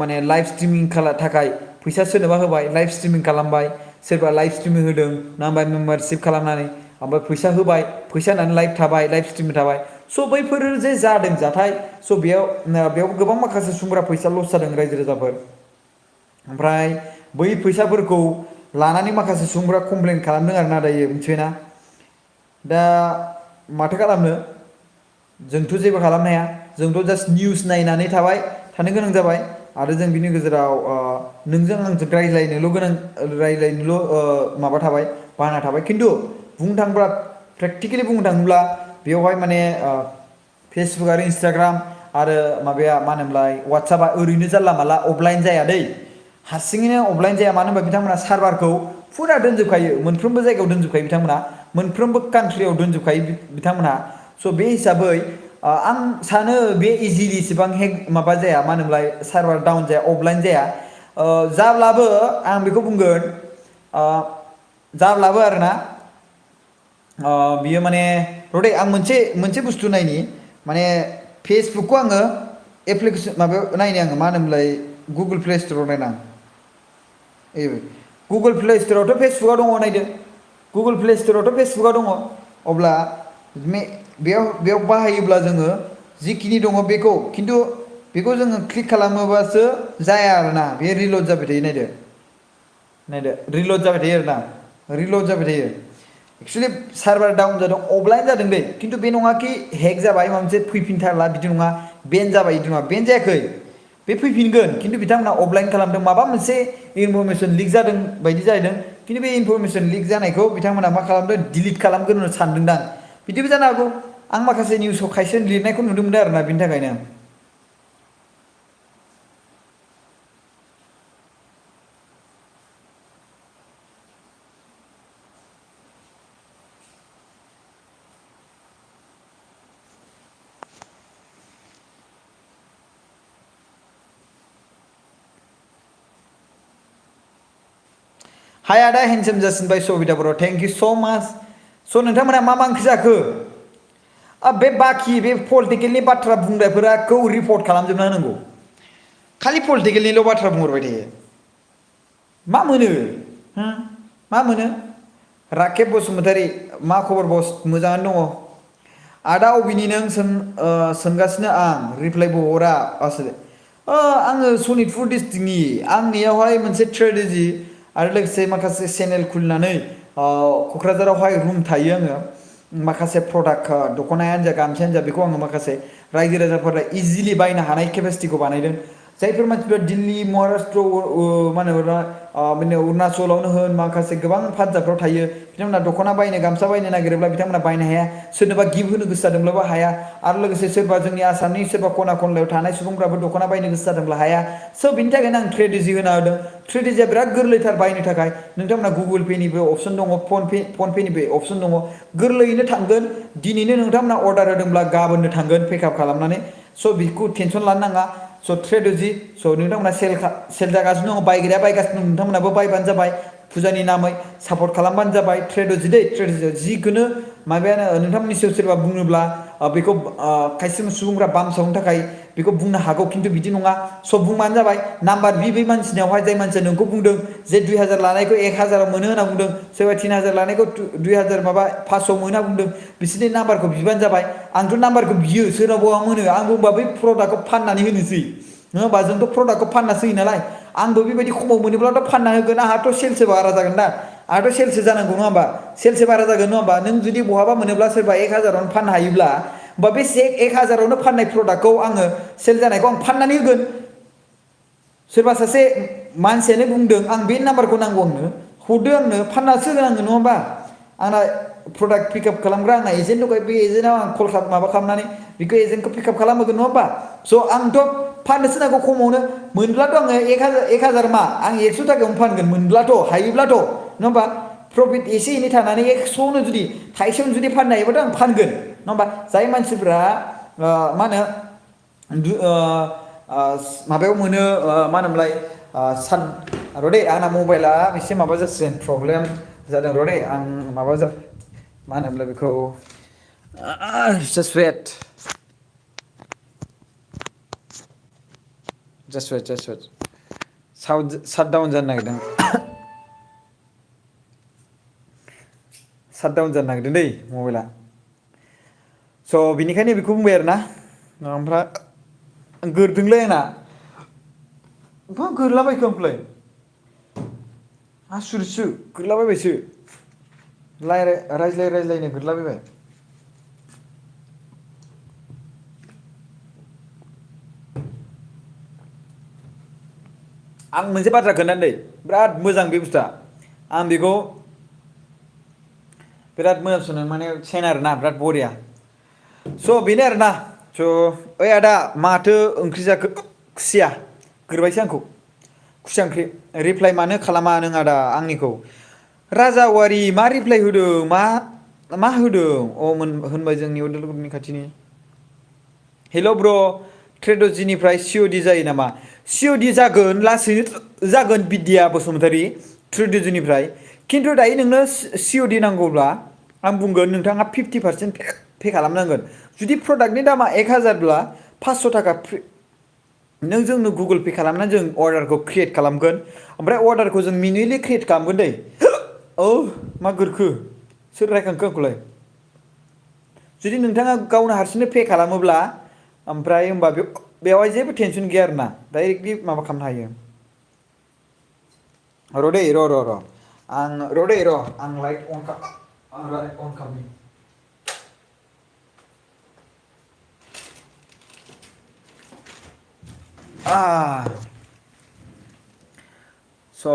माने लाइभ स्ट्रिमिं थाखाय फैसा सोरनोबा होबाय लाइभ स्ट्रिमिं खालामबाय सोरबा लाइभ स्ट्रिमिं होदों नाम्बार मेम्बारशिप खालामनानै ओमफ्राय फैसा होबाय फैसा होनानै लाइभ थाबाय लाइभ स्ट्रिमिं थाबाय स' बैफोर जे जादों जाथाय स' बेयाव गोबां माखासे सुबुंफोरा फैसा लस जादों रायजो राजाफोर ओमफ्राय बै फैसाफोरखौ लानानै माखासे सुबुंफोरा कमप्लेन खालामदों आरोना दायो मिथिबायना दा माथो खालामनो जोंथ' जेबो खालामनो हाया जोंथ' जास्ट निउस नायनानै थानो गोनां जाबाय आरो जों बिनि गेजेराव नोंजों आंजों रायज्लायनोल' माबा थाबाय बाहाना थाबाय खिन्थु बुंनो थाङोब्ला प्रेक्टिकेलि बुंनो थाङोब्ला बेवहाय माने फेसबुक आरो इन्सटाग्राम आरो माबाया मा होनोमोनलाय वाट्सएपआ ओरैनो जानला माला अफलाइन जाया दै हारसिङैनो अफलाइन जाया मानो होनबा बिथांमोना सार्भारखौ फुरा दोनजोबखायो मोनफ्रोमबो जायगायाव दोनजोबखायो बिथांमोना मोनफ्रोमबो कान्ट्रियाव दोनजोबखायो बिथांमोनहा स' बे हिसाबै आं सानो बे इजिलि इसिबां हेक माबा जाया मा होनोमोनलाय सार्भार डाउन जाया अफलाइन जाया जाब्लाबो आं बेखौ बुंगोन जाब्लाबो आरोना बियो माने रदै आं मोनसे बुस्थु नायनि माने फेसबुकखौ आङो एप्लिकेसन माबायाव नायनि आङो मा होनोमोनलाय गुगोल प्ले स्ट'राव नायना गुगोल प्ले स्ट'रावथ' फेसबुकआ दङ नायदो गुगोल प्ले स्ट'रावथ' फेसबुकआ दङ अब्ला बेयाव बाहायोब्ला जोङो जिखिनि दङ बेखौ खिन्थु बेखौ जोङो क्लिक खालामोबासो जाया आरोना बे रिलड जाबाय थायो नायदो रिलड जाबाय थायो आरोना रिलड जाबाय थायो एक्सुवेलि सार्भार डाउन जादों अफलाइन जादों दै खिन्थु बे नङा कि हेक जाबाय माबा मोनसे फैफिनथारला बिदि नङा बेन जाबाय बिदि नङा बेन जायाखै बे फैफिनगोन खिन्थु बिथांमोना अफलाइन खालामदों माबा मोनसे इनफरमेसन लिक जादों बायदि जाहैदों खिन्थु बे इनफरमेसन लिक जानायखौ बिथांमोना मा खालामदों डिलिट खालामगोन होनना सानदोंदां बिदिबो जानो हागौ आं माखासे निउसाव खायसे लिरनायखौ नुनो मोनदों आरोना बिनि थाखायनो हाय आदा हेन्डसम जासिनबाय Sabita Boro' thank you so' much स' नोंथांमोना मा ओंख्रि जाखो बे बाखि बे पलिटिकेलनि बाथ्रा बुंनायफोराखौ रिपर्ट खालामजोबना होनांगौ खालि पलिटिकेलनिल' बाथ्रा बुंहरबाय थायो मा मोनो मा मोनो राकेब बसुमतारी मा खबर बस मोजाङानो दङ आदा अबिनि नों सोंगासिनो आं रिप्लाइबो हरा आङो सनितपुर डिस्ट्रिक्टनि आंनियावहाय मोनसे स्ट्रेटेजि आरो लोगोसे माखासे चेनेल खुलिनानै क'क्राझारावहाय रुम थायो आङो माखासे प्रडाक्ट दख'नायानो जा गामसायानो जा बेखौ आङो माखासे रायजो राजाफोरा इजिलि बायनो हानाय केपासिटिखौ बानायदों जायफोर मानसिफ्रा दिल्ली महाराष्ट्र मा होनो अरुणाचलावनो होन माखासे गोबां पान्जाबफ्राव थायो बिथांमोना दख'ना बायनो गामसा बायनो नागिरोब्ला बिथांमोना बायनो हाया सोरनोबा गिफ्ट होनो गोसो जादोंब्लाबो हाया आरो लोगोसे सोरबा जोंनि आसामनि सोरबा खना खनलायाव थानाय सुबुंफ्राबो दख'ना बायनो गोसो जादोंब्ला हाया स' बिनि थाखायनो आं स्ट्रेटेजि होना होदों स्ट्रेटेजिया बिराद गोरलैथार बायनो थाखाय नोंथांमोना गुगोल पेनिबो अपसन दङ फन पेनिबो अपसन दङ गोरलैयैनो थांगोन दिनैनो नोंथांमोना अर्डार होदोंब्ला गाबोननो थांगोन पेकआप खालामनानै स' बेखौ टेनसन लानो नाङा स' स्ट्रेटेजि स' नोंथांमोना सेल जागासिनो दङ बायग्राया बायगासिनो दं नोंथांमोनाबो बायबानो जाबाय फुजानि नामै सापर्ट खालामबानो जाबाय स्ट्रेटेजि दै स्ट्रेटेजि जिखुनु माबायानो नोंथांमोननि सायाव सोरबा बुङोब्ला बेखौ खायसे सुबुंफ्रा बामसावनो थाखाय बेखौ बुंनो हागौ खिन्थु बिदि नङा स' बुंबानो जाबाय नाम्बार बै मानसिनियावहाय जाय मानसिया नोंखौ बुंदों जे 2000 लानायखौ 1000 मोनो होनना बुंदों सोरबा 3000 लानायखौ 2000 माबा 500 मोनो होनना बुंदों बिसोरनि नाम्बारखौ बिबानो जाबाय आंथ' नाम्बारखौ बियो सोरनावबा मोनो आंबो होमबा बै प्रडाक्टखौ फाननानै होनोसै नङा होमबा जोंथ' प्रडाक्टखौ फाननासो होयो नालाय आंबो बेबायदि खमाव मोनोब्लाथ' फानना होगोन आंहाथ' सेलसो बारा जागोन ना आंहाथ' सेलसो जानांगौ नङा होमबा सेलसो बारा जागोन नङा होमबा नों जुदि बहाबा मोनोब्ला सोरबा 1000आवनो फाननो हायोब्ला होमबा बे 1000आवनो फाननाय प्रडाक्टखौ आङो सेल जानायखौ आं फाननानै होगोन सोरबा सासे मानसियानो बुंदों आं बे नाम्बारखौ नांगौ आंनो हरदो आंनो फाननासो होगोन आङो नङा होमबा आंना प्रडाक्ट पिकआप खालामग्रा आंना एजेन्ट दंखायो बे एजेन्टआव आं कल माबा खालामनानै बेखौ एजेन्टखौ पिकआप खालामहोगोन नङा होमबा स' आंथ' फाननोसो नांगौ खमावनो मोनब्लाथ' आङो 1,000 मा आं 100 थाखायावनो फानगोन मोनब्लाथ' हायोब्लाथ' नङा होमबा प्रफिट एसे एनै थानानै 100नो जुदि थाइसेयावनो जुदि फाननो हायोबाथ' आं फानगोन नङा होमबा जाय मानसिफ्रा मा होनो माबायाव मोनो मा होनोमोनलाय सान र' दे आंना मबाइला एसे माबा जासिगोन प्रब्लेम जादों र' दे आं माबा मा होनोमोनलाय बेखौ जास्ट वेट साउन्ड शाट डाउन जानो नागिरदों शाट डाउन जानो नागिरदों दै मबाइला स' बिनिखायनो बेखौ बुंबाय आरोना ओमफ्राय गोरदोंलै आंना मा गोरलाबायखो आमफ्राय आसुरितसो गोरलाबायबायसो रायज्लायनो गोरलाबायबाय आं मोनसे बाथ्रा खोन्थानो दै बिराद मोजां बे बुस्थुआ आं बेखौ बिराद मोजांसुनो माने सेन आरोना बिराद बरिया स' बेनो आरोना स' ओइ आदा माथो ओंख्रि जाखो खुसिया गोरबायसो आंखौ खुसिया ओंख्रि रिप्लाइ मानो खालामा नों आदा आंनिखौ राजा औवारि मा रिप्लाइ होदों मा होदों होनबाय जोंनि उदालगुरिनि खाथिनि हेल' ब्र' ट्रेड'जिनिफ्राय सिअ'डि जायो नामा सिअ'डि जागोन लासैनो जागोन बिद्या बसुमतारी ट्रेड'जिनिफ्राय खिन्थु दायो नोंनो सिअ'डि नांगौब्ला आं बुंगोन नोंथाङा 50% पे खालामनांगोन जुदि प्रडाक्टनि दामा 1,000ब्ला 500 थाखा नों जोंनो गुगोल पे खालामनानै जों अर्डारखौ क्रियेट खालामगोन ओमफ्राय अर्डारखौ जों मेनुयेलि क्रियेट खालामगोन दै मा गोरखो सोर रायखांखो आंखौलाय जुदि नोंथाङा गावनो हारसिंनो पे खालामोब्ला ओमफ्राय होमबा बेवहाय जेबो टेनसन गैया आरोना डाइरेक्टलि माबा खालामनो हायो र' दै र' आं र' दै र' आं लाइट अन खालामनि स'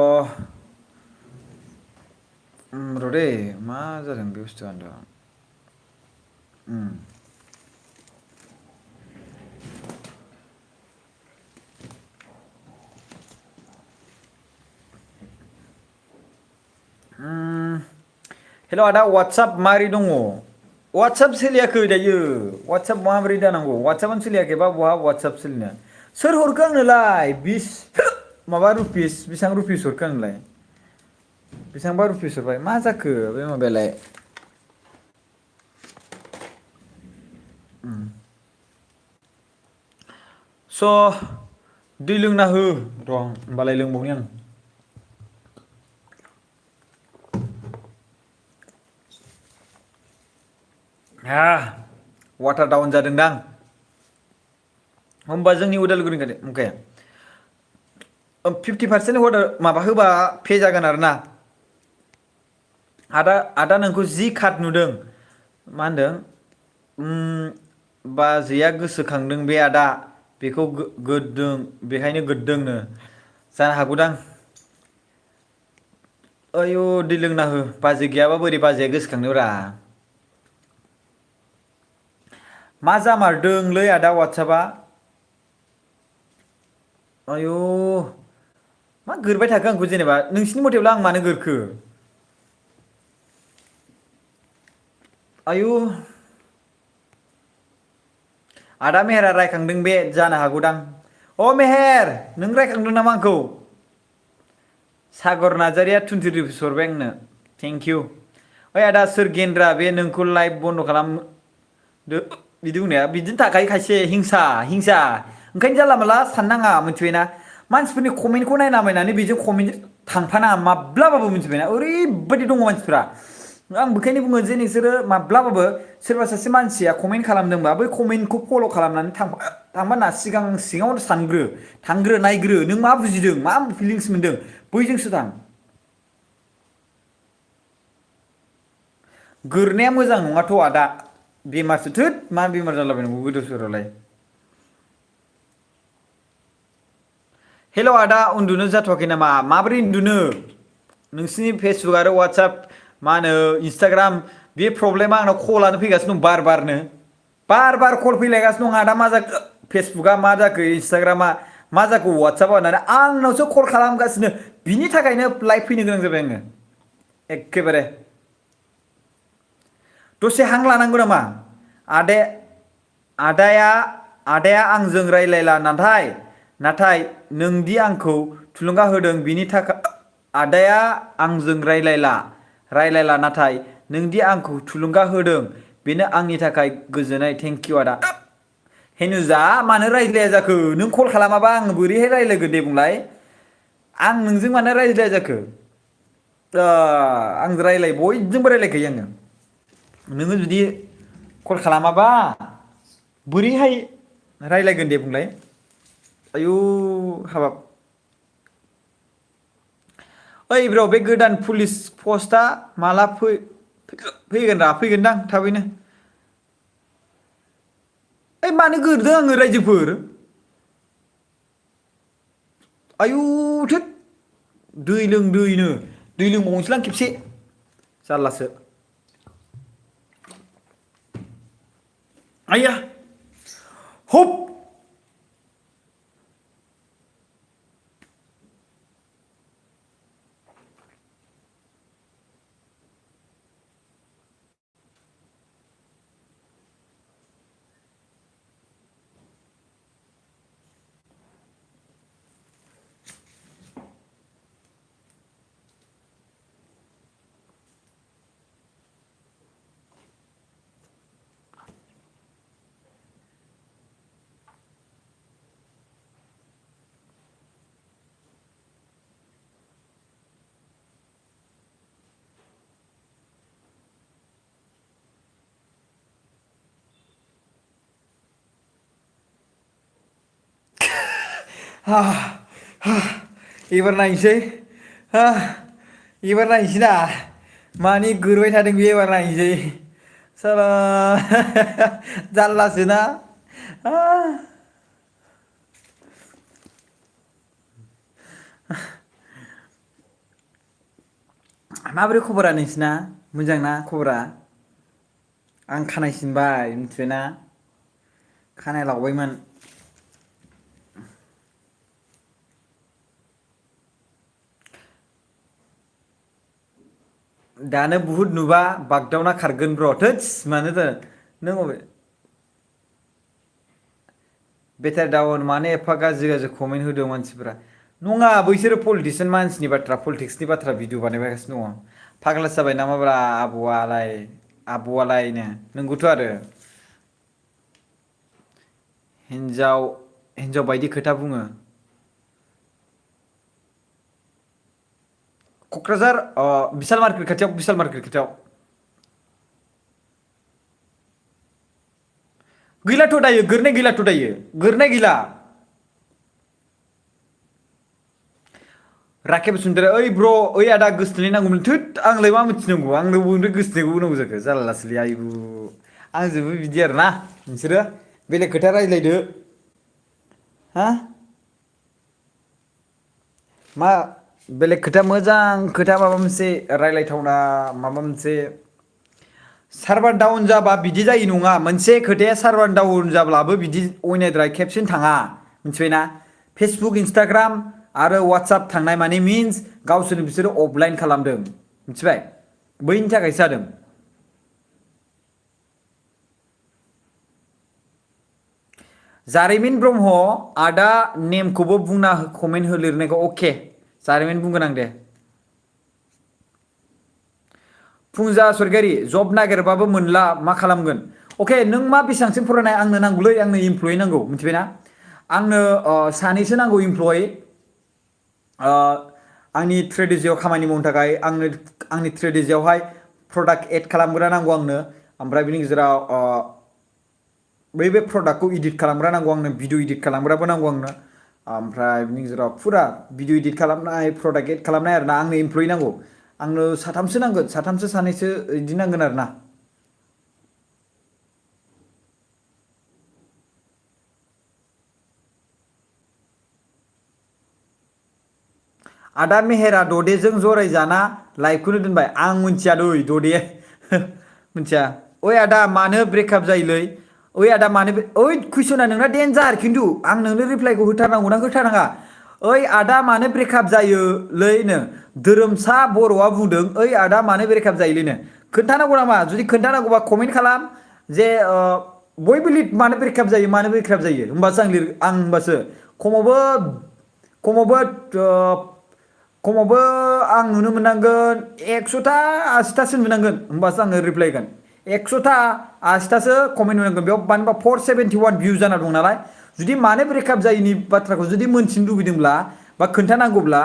र' दे मा जादों बे बुस्थुआनोथ' हेल' आदा वाट्सआप मारै दङ वाट्सआप सोलियाखै दायो वाट्सआप माबोरै जानांगौ वाट्सआपआनो सोलियाखैबा बहा वाट्सआप सोलिनो सोर हरखो आंनोलाय माबा रुपिस बेसेबां रुपिस हरखो आंनोलाय बेसेबांबा रुपिस हरबाय मा जाखो बे माबायालाय स' दै लोंना हो र' होमबालाय लोंबावनि आं वाटार डाउन जादोंदां होमबा जोंनि उदालगुरि खाथि 50% अर्डार माबा होबा पे जागोन आरोना आदा नोंखौ जि खाट नुदों मा होनदों बाजैया गोसोखांदों बे आदा बेखौ गोदों बेखायनो गोदोंनो जानो हागौदां आयु दै लोंना हो बाजै गैयाबा बोरै बाजैया गोसोखांनोब्रा मा जामारदोंलै आदा वाट्सआपआ आयु मा गोरबाय थाखो आंखौ जेनेबा नोंसिनि मथेब्ला आं मानो गोरखो आयु आदा मेहेरा रायखांदों बे जानो हागौदां मेहेर नों रायखांदों नामा आंखौ सागर नार्जारिया 20 रुपिस हरबाय आंनो थेंक इउ ओइ आदा सोर गेन्द्रा बे नोंखौ लाइभ बन्द' खालामदो बिदि बुंनाया बिदिनो थाखायो खायसे हिंसा ओंखायनो जानला मानला साननाङा मिथिबायना मानसिफोरनि कमेन्टखौ नायनामायनानै बेजों कमेन्टजों थांफानाङा माब्लाबाबो मिथिबायना ओरैबायदि दङ मानसिफ्रा आं बेखायनो बुङो जे नोंसोरो माब्लाबाबो सोरबा सासे मानसिया कमेन्ट खालामदोंबा बै कमेन्टखौ फल' खालामनानै थांबा ना सिगाङावनो थांग्रो नायग्रो नों मा बुजिदों मा फिलिंस मोनदों बैजोंसो थां गोरनाया मोजां नङाथ' आदा बेमारसो थोद मा बेमार जालाबायनांगौ गोदाव सोरावलाय हेल' आदा उन्दुनो जाथ'वाखै नामा माबोरै उन्दुनो नोंसिनि फेसबुक आरो वाट्सएप मा होनो इन्सटाग्राम बे प्रब्लेमा आंनाव कलानो फैगासिनो दं बार बारनो बार बार कल फैलायगासिनो दं आदा मा जाखो फेसबुकआ मा जाखो इन्सटाग्रामा मा जाखो वाट्सएपआ होननानै आंनावसो कल खालामगासिनो बिनि थाखायनो लाइभ फैनो गोनां जाबाय आङो एखेबारे दसे हां लानांगौ नामा आदाया आदाया आदाया आंजों रायलायला नाथाय नोंदि आंखौ थुलुंगा होदों बिनि थाखाय आदाया आंजों रायलायला नाथाय नोंदि आंखौ थुलुंगा होदों बेनो आंनि थाखाय गोजोननाय थेंकिउ आदा हेनु जा मानो रायज्लाया जाखो नों कल खालामाबा आं बोरैहाय रायज्लायगोन दे बुंलाय आं नोंजों मानो रायज्लाया जाखो आं रायज्लाय बयजोंबो रायज्लायखायो आङो नोङो जुदि कल खालामाबा बोरैहाय रायज्लायगोन दे बुंलाय आयु हाबाब ओइ ब्र बे गोदान पुलिस पस्टआ माला फैगोनदां थाबैनो ओइ मानो गोरदों आङो रायजोफोर आयु थोद दै लोंबावनोसैलां खेबसे जारलासो आइया हुप हा हा एबार नायनोसै हा एबार नायनोसै ना मानि गोरबाय थादों बे एबार नायनोसै साला जारलासोना माबोरै खबरा नोंसिना मोजां ना खबरा आं खानाय सिनबाय मिथिबायना खानाय लावबायमोन दानो बुहुद नुबा बागदावना खारगोन ब्र थोदस मानोथो नों अबे बेटारि डाउन मानो एफा गाज्रि कमेन्ट होदों मानसिफोरा नङा बैसोरो पलिटिसियान मानसिनि बाथ्रा पलिटिक्सनि बाथ्रा भिडिअ बानायबायगासिनो दङ फाग्लासो जाबाय नामाब्रा आब'आलायनो नोंगौथ' आरो हिनजाव बायदि खोथा बुङो क'क्राझार बिशाल मार्केट खाथियाव गैलाथ' दायो गोरनाय गैला राकेब बसुमतारी ओइ ब्र ओइ आदा गोसोथोनाय नांगौमोन थोद आंलाय मा मिथिनांगौ आंनो बबेनिफ्राय गोसोथोनायखौ नांगौ जाखो जारलासोलै आयु आंजोंबो बिदि आरोना नोंसोरो बेलेग खोथा रायज्लायदो हा मा बेलेग खोथा मोजां खोथा माबा मोनसे रायलायथावना माबा मोनसे सारभार डाउन जाबा बिदि जायो नङा मोनसे खोथाया सारभार डाउन जाब्लाबो बिदि अयनायद्राय खेबसेनो थाङा मिथिबायना फेसबुक इन्सटाग्राम आरो वाट्सआप थांनाय माने मिन्स गावसोरनो बिसोरो अफलाइन खालामदों मिथिबाय बैनि थाखायसो जादों जारिमिन ब्रह्म आदा नेमखौबो बुंना हो कमेन्ट हो लिरनायखौ अके जारिमिन बुंगोन आं दे फुंजा सरगियारि जब नागिरबाबो मोनला मा खालामगोन अके नों मा बेसेबांसिम फरायनाय आंनो नांगौलै आंनो इमप्लय नांगौ मिथिबायना आंनो सानैसो नांगौ इमप्लय आंनि ट्रेडिजियाव खामानि मावनो थाखाय आंनि ट्रेडिजियावहाय प्रडाक्ट एड खालामग्रा नांगौ आंनो ओमफ्राय बिनि गेजेराव बे प्रडाक्टखौ इदिट खालामग्रा नांगौ आंनो भिडिअ इदिट खालामग्राबो नांगौ आंनो ओमफ्राय बिनि गेजेराव फुरा भिडिअ इदिट खालामनाय प्रडाक्ट एड खालामनाय आरोना आंनो इमप्लय नांगौ आंनो साथामसो नांगोन साथामसो सानैसो बिदि नांगोन आरो ना आदा मेहेरा ददेजों जरायजाना लाइभखौनो दोनबाय आं मिथिया दै ददे मिथिया ओइ आदा मानो ब्रेकआप जायोलै ओइ आदा मानो ओइ कुइसना नोंना डेन्जार खिन्थु आं नोंनो रिप्लाइखौ होथारनांगौना होथारनाङा ओइ आदा मानो ब्रेकआप जायोलैनो धोरोमसा बर'आ बुंदों ओइ आदा मानो ब्रेकआप जायोलैनो खोन्थानांगौ नामा जुदि खोन्थानांगौबा कमेन्ट खालाम जे बयबो लिर मानो ब्रेकआप जायो होमबासो आं होमबासो खमावबो खमावबो खमावबो आं नुनो मोननांगोन 100टा 80टासो नुनांगोन होमबासो आङो रिप्लाइ होगोन 100टा 80टासो कमेन्ट नुनांगोन बेयाव मानो होनबा 471 भिउ जाना दं नालाय जुदि मानो ब्रेकआप जायैनि बाथ्राखौ जुदि मोनथिनो लुबैदोंब्ला बा खोन्थानांगौब्ला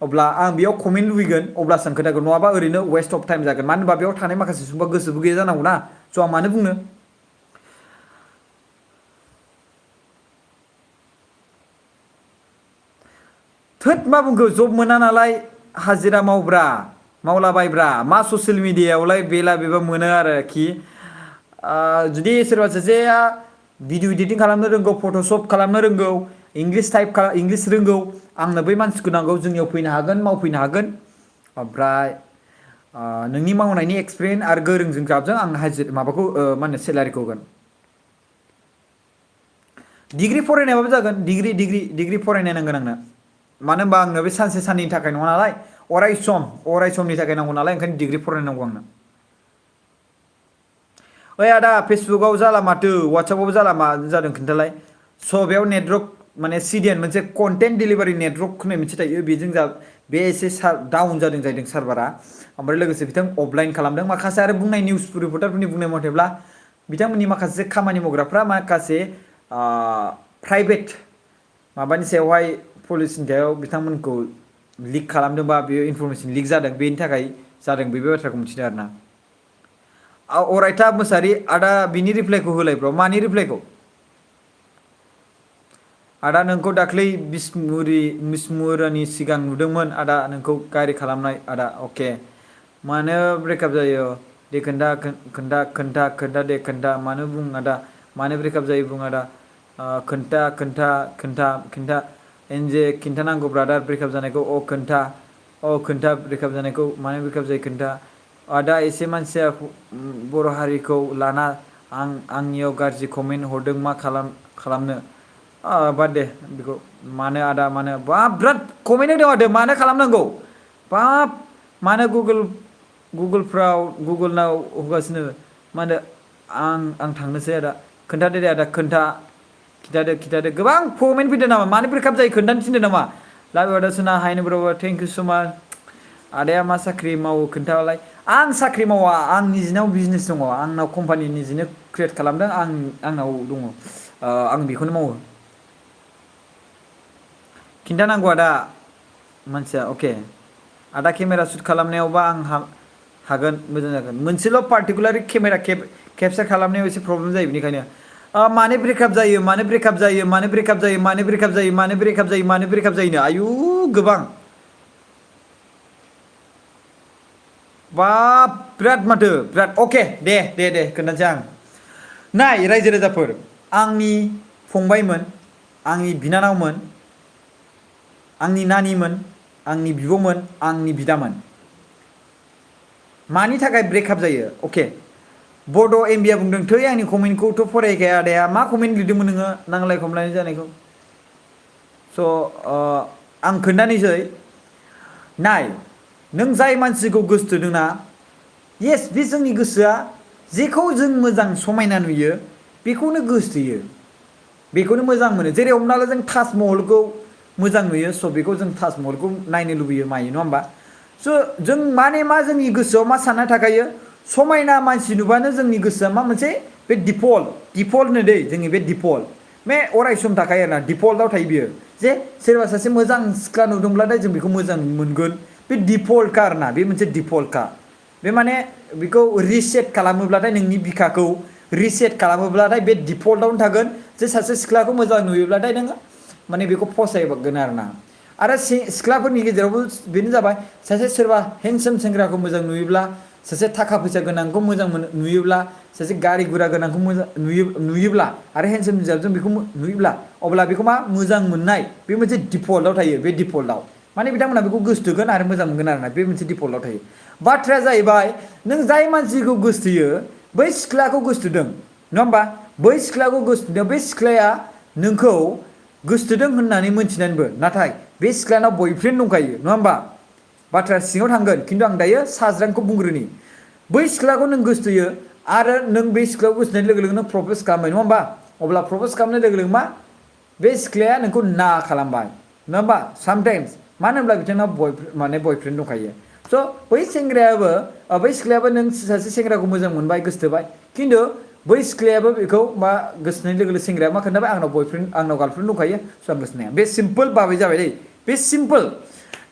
अब्ला आं बेयाव कमेन्ट लुबैगोन अब्लासो आं खोन्थागोन नङाबा ओरैनो वेस्ट अफ टाइम जागोन मानो होनबा बेयाव थानाय माखासे सुबुंफा गोसोबो गैया जानांगौ ना स' आं मानो बुंनो थोद मा बुंखो जब मोना नालाय हाजिरा मावलाबायब्रा मा ससियेल मिडियायावलाय बेला बेबा मोनो आरोखि जुदि सोरबा सासेया भिडिअ इडिटिं खालामनो रोंगौ फट'शप खालामनो रोंगौ इंलिस रोंगौ आंनो बै मानसिखौ नांगौ जोंनियाव फैनो हागोन मावफैनो हागोन ओमफ्राय नोंनि मावनायनि एक्सपिरियेन्स आरो गोरोंजों जाबजों आं माबाखौ मा होनो सेलारिखौ होगोन डिग्री फरायनायाबाबो जागोन डिग्री फरायनाय नांगोन आंनो मानो होनबा आंनो बे सानसे साननैनि थाखाय नङा नालाय अराय समनि थाखाय नांगौ नालाय ओंखायनो डिग्री फरायनांगौ आंनो ओइ आदा फेसबुकाव जाला माथो वाट्सएपआवबो जाला मा जादों खोन्थालाय स' बेयाव नेटवर्क माने सिडिएन मोनसे कन्टेन्ट डिलिभारि नेटवर्क होननाय मोनसे थायो बेजों बे एसे डाउन जादों जाहैदों सार्भारा ओमफ्राय लोगोसे बिथां अफलाइन खालामदों माखासे आरो बुंनाय निउस रिपर्टारफोरनि बुंनाय मथेब्ला बिथांमोननि माखासे खामानि मावग्राफ्रा माखासे प्राइभेट माबानि सायावहाय पलिसिनि सायाव बिथांमोनखौ लिक खालामदोंबा बेयो इनफरमेसन लिक जादों बेनि थाखाय जादों बे बाथ्राखौ मिथिदों आरोना अरायथा मोसाहारि आदा बिनि रिप्लाइखौ होलाय ब्र मानि रिप्लाइखौ आदा नोंखौ दाख्लै बिस्मुरानि सिगां नुदोंमोन आदा नोंखौ गारि खालामनाय आदा अके मानो ब्रेकआप जायो दे खोन्था दे खोन्था मानो बुं आदा मानो ब्रेकआप जायो बुं आदा खोन्था एनजे खिन्थानांगौ ब्रादार ब्रेकआप जानायखौ खोन्था ब्रेकआप जानायखौ मानो ब्रेकआप जायो खोन्था आदा एसे मानसिया बर' हारिखौ लाना आंनियाव गाज्रि कमेन्ट हरदों मा खालामनो बाद दे बेखौ मानो आदा मानो बाब बिराद कमेन्ट होदों आदा मानो खालामनांगौ बाब मानो गुगोलनाव होगासिनो मा होनो आं थांनोसै आदा खोन्थादो दे आदा खिथादो गोबां कमेन्ट फैदों नामा मानो ब्रेकआप जायो खोन्थानो थिनदों नामा लाभ आदा सोना हायनो ब्रबा थेंक इउ स' माच आदाया मा साख्रि मावो खोन्थालाय आं साख्रि मावा आं निजिनाव बिजनेस दङ आंनाव कम्पानि निजिनो क्रियेट खालामदों आंनाव दङ आं बेखौनो मावो खिन्थानांगौ आदा मानसिया अके आदा केमेरा शुट खालामनायावबा आं हागोन मोजां जागोन मोनसेल' पार्टिकुलार केमेरा केपचार खालामनायाव एसे प्रब्लेम जायो बेनिखायनो मानो ब्रेकआप जायोनो आयु गोबां बाब बिराद माथो बिराद अके दे खोन्थानोसै आं नाय रायजो राजाफोर आंनि फंबायमोन आंनि बिनानावमोन आंनि नानिमोन आंनि बिब'मोन आंनि बिदामोन मानि थाखाय ब्रेकआप जायो अके बड' एमबिया बुंदों थै आंनि कमेन्टखौथ' फरायखाया आदाया मा कमेन्ट लिरदोंमोन नोङो नांलाय खमलाय जानायखौ स' आं खोन्थानोसै नाय नों जाय मानसिखौ गोसोथोदोंना येस बे जोंनि गोसोआ जेखौ जों मोजां समायना नुयो बेखौनो गोसोथोयो बेखौनो मोजां मोनो जेरै हमना ला जों ताजमहलखौ मोजां नुयो स' बेखौ जों ताजमहलखौ नायनो लुबैयो मायो नङा होमबा स' जों माने मा जोंनि गोसोआव मा सानना थाखायो समायना मानसि नुबानो जोंनि गोसोआ मा मोनसे बे दिफल्ट होनो दै जोंनि बे दिफल्ट बे अराय सम थाखायो आरोना दिफल्टआव थायो बियो जे सोरबा सासे मोजां सिख्ला नुदोंब्लाथाय जों बेखौ मोजां मोनगोन बे दिफल्टखा आरोना बे मोनसे दिफल्टखा बे माने बेखौ रिसेट खालामोब्लाथाय नोंनि बिखाखौ रिसेट खालामोब्लाथाय बे दिफल्टआवनो थागोन जे सासे सिख्लाखौ मोजां नुयोब्लाथाय नोङो माने बेखौ फसायगोन आरोना आरो सिख्लाफोरनि गेजेरावबो बेनो जाबाय सासे सोरबा हेन्डसाम सेंग्राखौ मोजां नुयोब्ला सासे थाखा फैसा गोनांखौ मोजां नुयोब्ला सासे गारि गुरा गोनांखौ मोजां नुयोब्ला आरो हेन्डसाम हिनजावजों बेखौ नुयोब्ला अब्ला बेखौ मा मोजां मोननाय बे मोनसे दिफल्टआव थायो बे दिफल्टआव माने बिथांमोना बेखौ गोसोथोगोन आरो मोजां मोनगोन आरोना बे मोनसे डिफल्टआव थायो बाथ्राया जाहैबाय नों जाय मानसिखौ गोसोथोयो बै सिख्लाखौ गोसोथोदों नङा होमबा बै सिख्लाखौ गोसोथोदों बे सिख्लाया नोंखौ गोसोथोदों होननानै मोनथिनानैबो नाथाय बे सिख्लानाव बयफ्रेन्ड दंखायो नङा होमबा बाथ्राया सिङाव थांगोन खिन्थु आं दायो साज्रांखौ बुंग्रोनि बै सिख्लाखौ नों गोसोथोयो आरो नों बे सिख्लाखौ गोसोथोनाय लोगो लोगो नों प्रप'ज खालामबाय नङा होमबा अब्ला प्रप'ज खालामनाय लोगो लोगो मा बे सिख्लाया नोंखौ ना खालामबाय नङा होमबा सामटाइम्स मानो होनब्ला बिथांनाव माने बयफ्रेन्ड दंखायो स' बै सेंग्रायाबो बै सिख्लायाबो नों सासे सेंग्राखौ मोजां मोनबाय गोसोथोबाय खिन्थु बै सिख्लायाबो बेखौ मा गोसोथोनाय लोगो लोगो सेंग्राया मा खोन्थाबाय आंनाव बयफ्रेन्ड आंनाव गार्लफ्रेन्ड दंखायो स' आं गोसोथोनाया बे सिम्पोल बाबै जाबाय दै बे सिम्पोल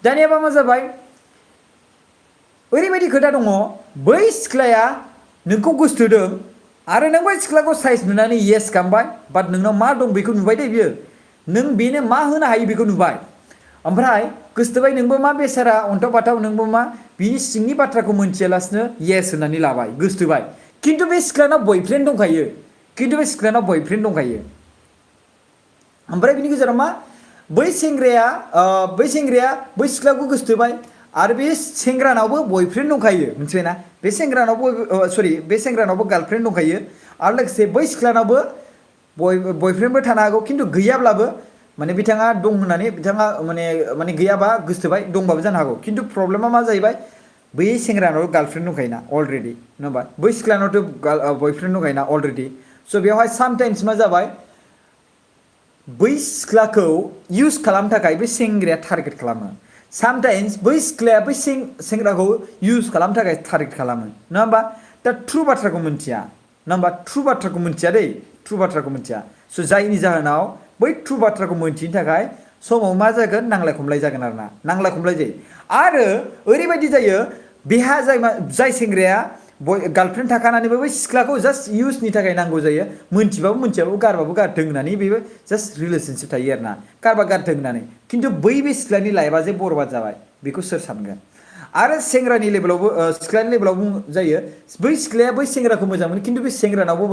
दानियाबा मा जाबाय ओरैबायदि खोथा दङ बै सिख्लाया नोंखौ गोसोथोदों आरो नों बै सिख्लाखौ साइज नुनानै येस खालामबाय बाट नोंनाव मा दं बेखौ नुबाय दे बियो नों बेनो मा होनो हायो बेखौ नुबाय ओमफ्राय गोसोथोबाय नोंबो मा बेसारा अन्थाव बाथाव नोंबो मा बिनि सिंनि बाथ्राखौ मोनथियालासिनो येस होननानै लाबाय गोसोथोबाय खिन्थु बे सिख्लानाव बयफ्रेन्ड दंखायो खिन्थु बे सिख्लानाव बयफ्रेन्ड दंखायो ओमफ्राय बिनि गेजेराव मा बै सेंग्राया बै सिख्लाखौ गोसोथोबाय आरो बे सेंग्रानावबो बयफ्रेन्ड दंखायो मिथिबायना बे सेंग्रानावबो सरि बे सेंग्रानावबो गार्लफ्रेन्ड दंखायो आरो लोगोसे बै सिख्लानावबो बयफ्रेन्डबो थानो हागौ खिन्थु गैयाब्लाबो माने बिथाङा दं होननानै बिथाङा माने गैयाबा गोसोथोबाय दंबाबो जानो हागौ खिन्थु प्रब्लेमा मा जाहैबाय बै सेंग्रानाव गार्लफ्रेन्ड दंखायोना अलरेडि नङा होमबा बै सिख्लानावथ' बयफ्रेन्ड दंखायोना अलरेडि स' बेवहाय सामटाइम्स मा जाबाय बै सिख्लाखौ इउज खालामनो थाखाय बै सेंग्राया टारगेट खालामो सामटाइम्स बै सिख्लाया बै सेंग्राखौ इउज खालामनो थाखाय टारगेट खालामो नङा होमबा दा ट्रु बाथ्राखौ मिथिया नङा होमबा ट्रु बाथ्राखौ मिथिया दै ट्रु बाथ्राखौ मिथिया स' जायनि जाहोनाव बै ट्रु बाथ्राखौ मिथिनो थाखाय समाव मा जागोन नांलाय खमलाय जागोन आरोना नांलाय खमलाय जायो आरो ओरैबायदि जायो बेहा जाय सेंग्राया गार्लफ्रेन्ड थाखानानैबो बै सिख्लाखौ जास्ट इउजनि थाखाय नांगौ जायो मोनथिबाबो मोनथियाबाबो गारबाबो गारथों होननानै बेबो जास्ट रिलेसनशिप थायो आरोना गारबा गारथों होननानै खिन्थु बै बे सिख्लानि लाइफआ जे बरबाद जाबाय बेखौ सोर सानगोन आरो सेंग्रानि लेभेलावबो सिख्लानि लेभेलावबो जायो बै सिख्लाया बै सेंग्राखौ मोजां मोनो खिन्थु बे सेंग्रानावबो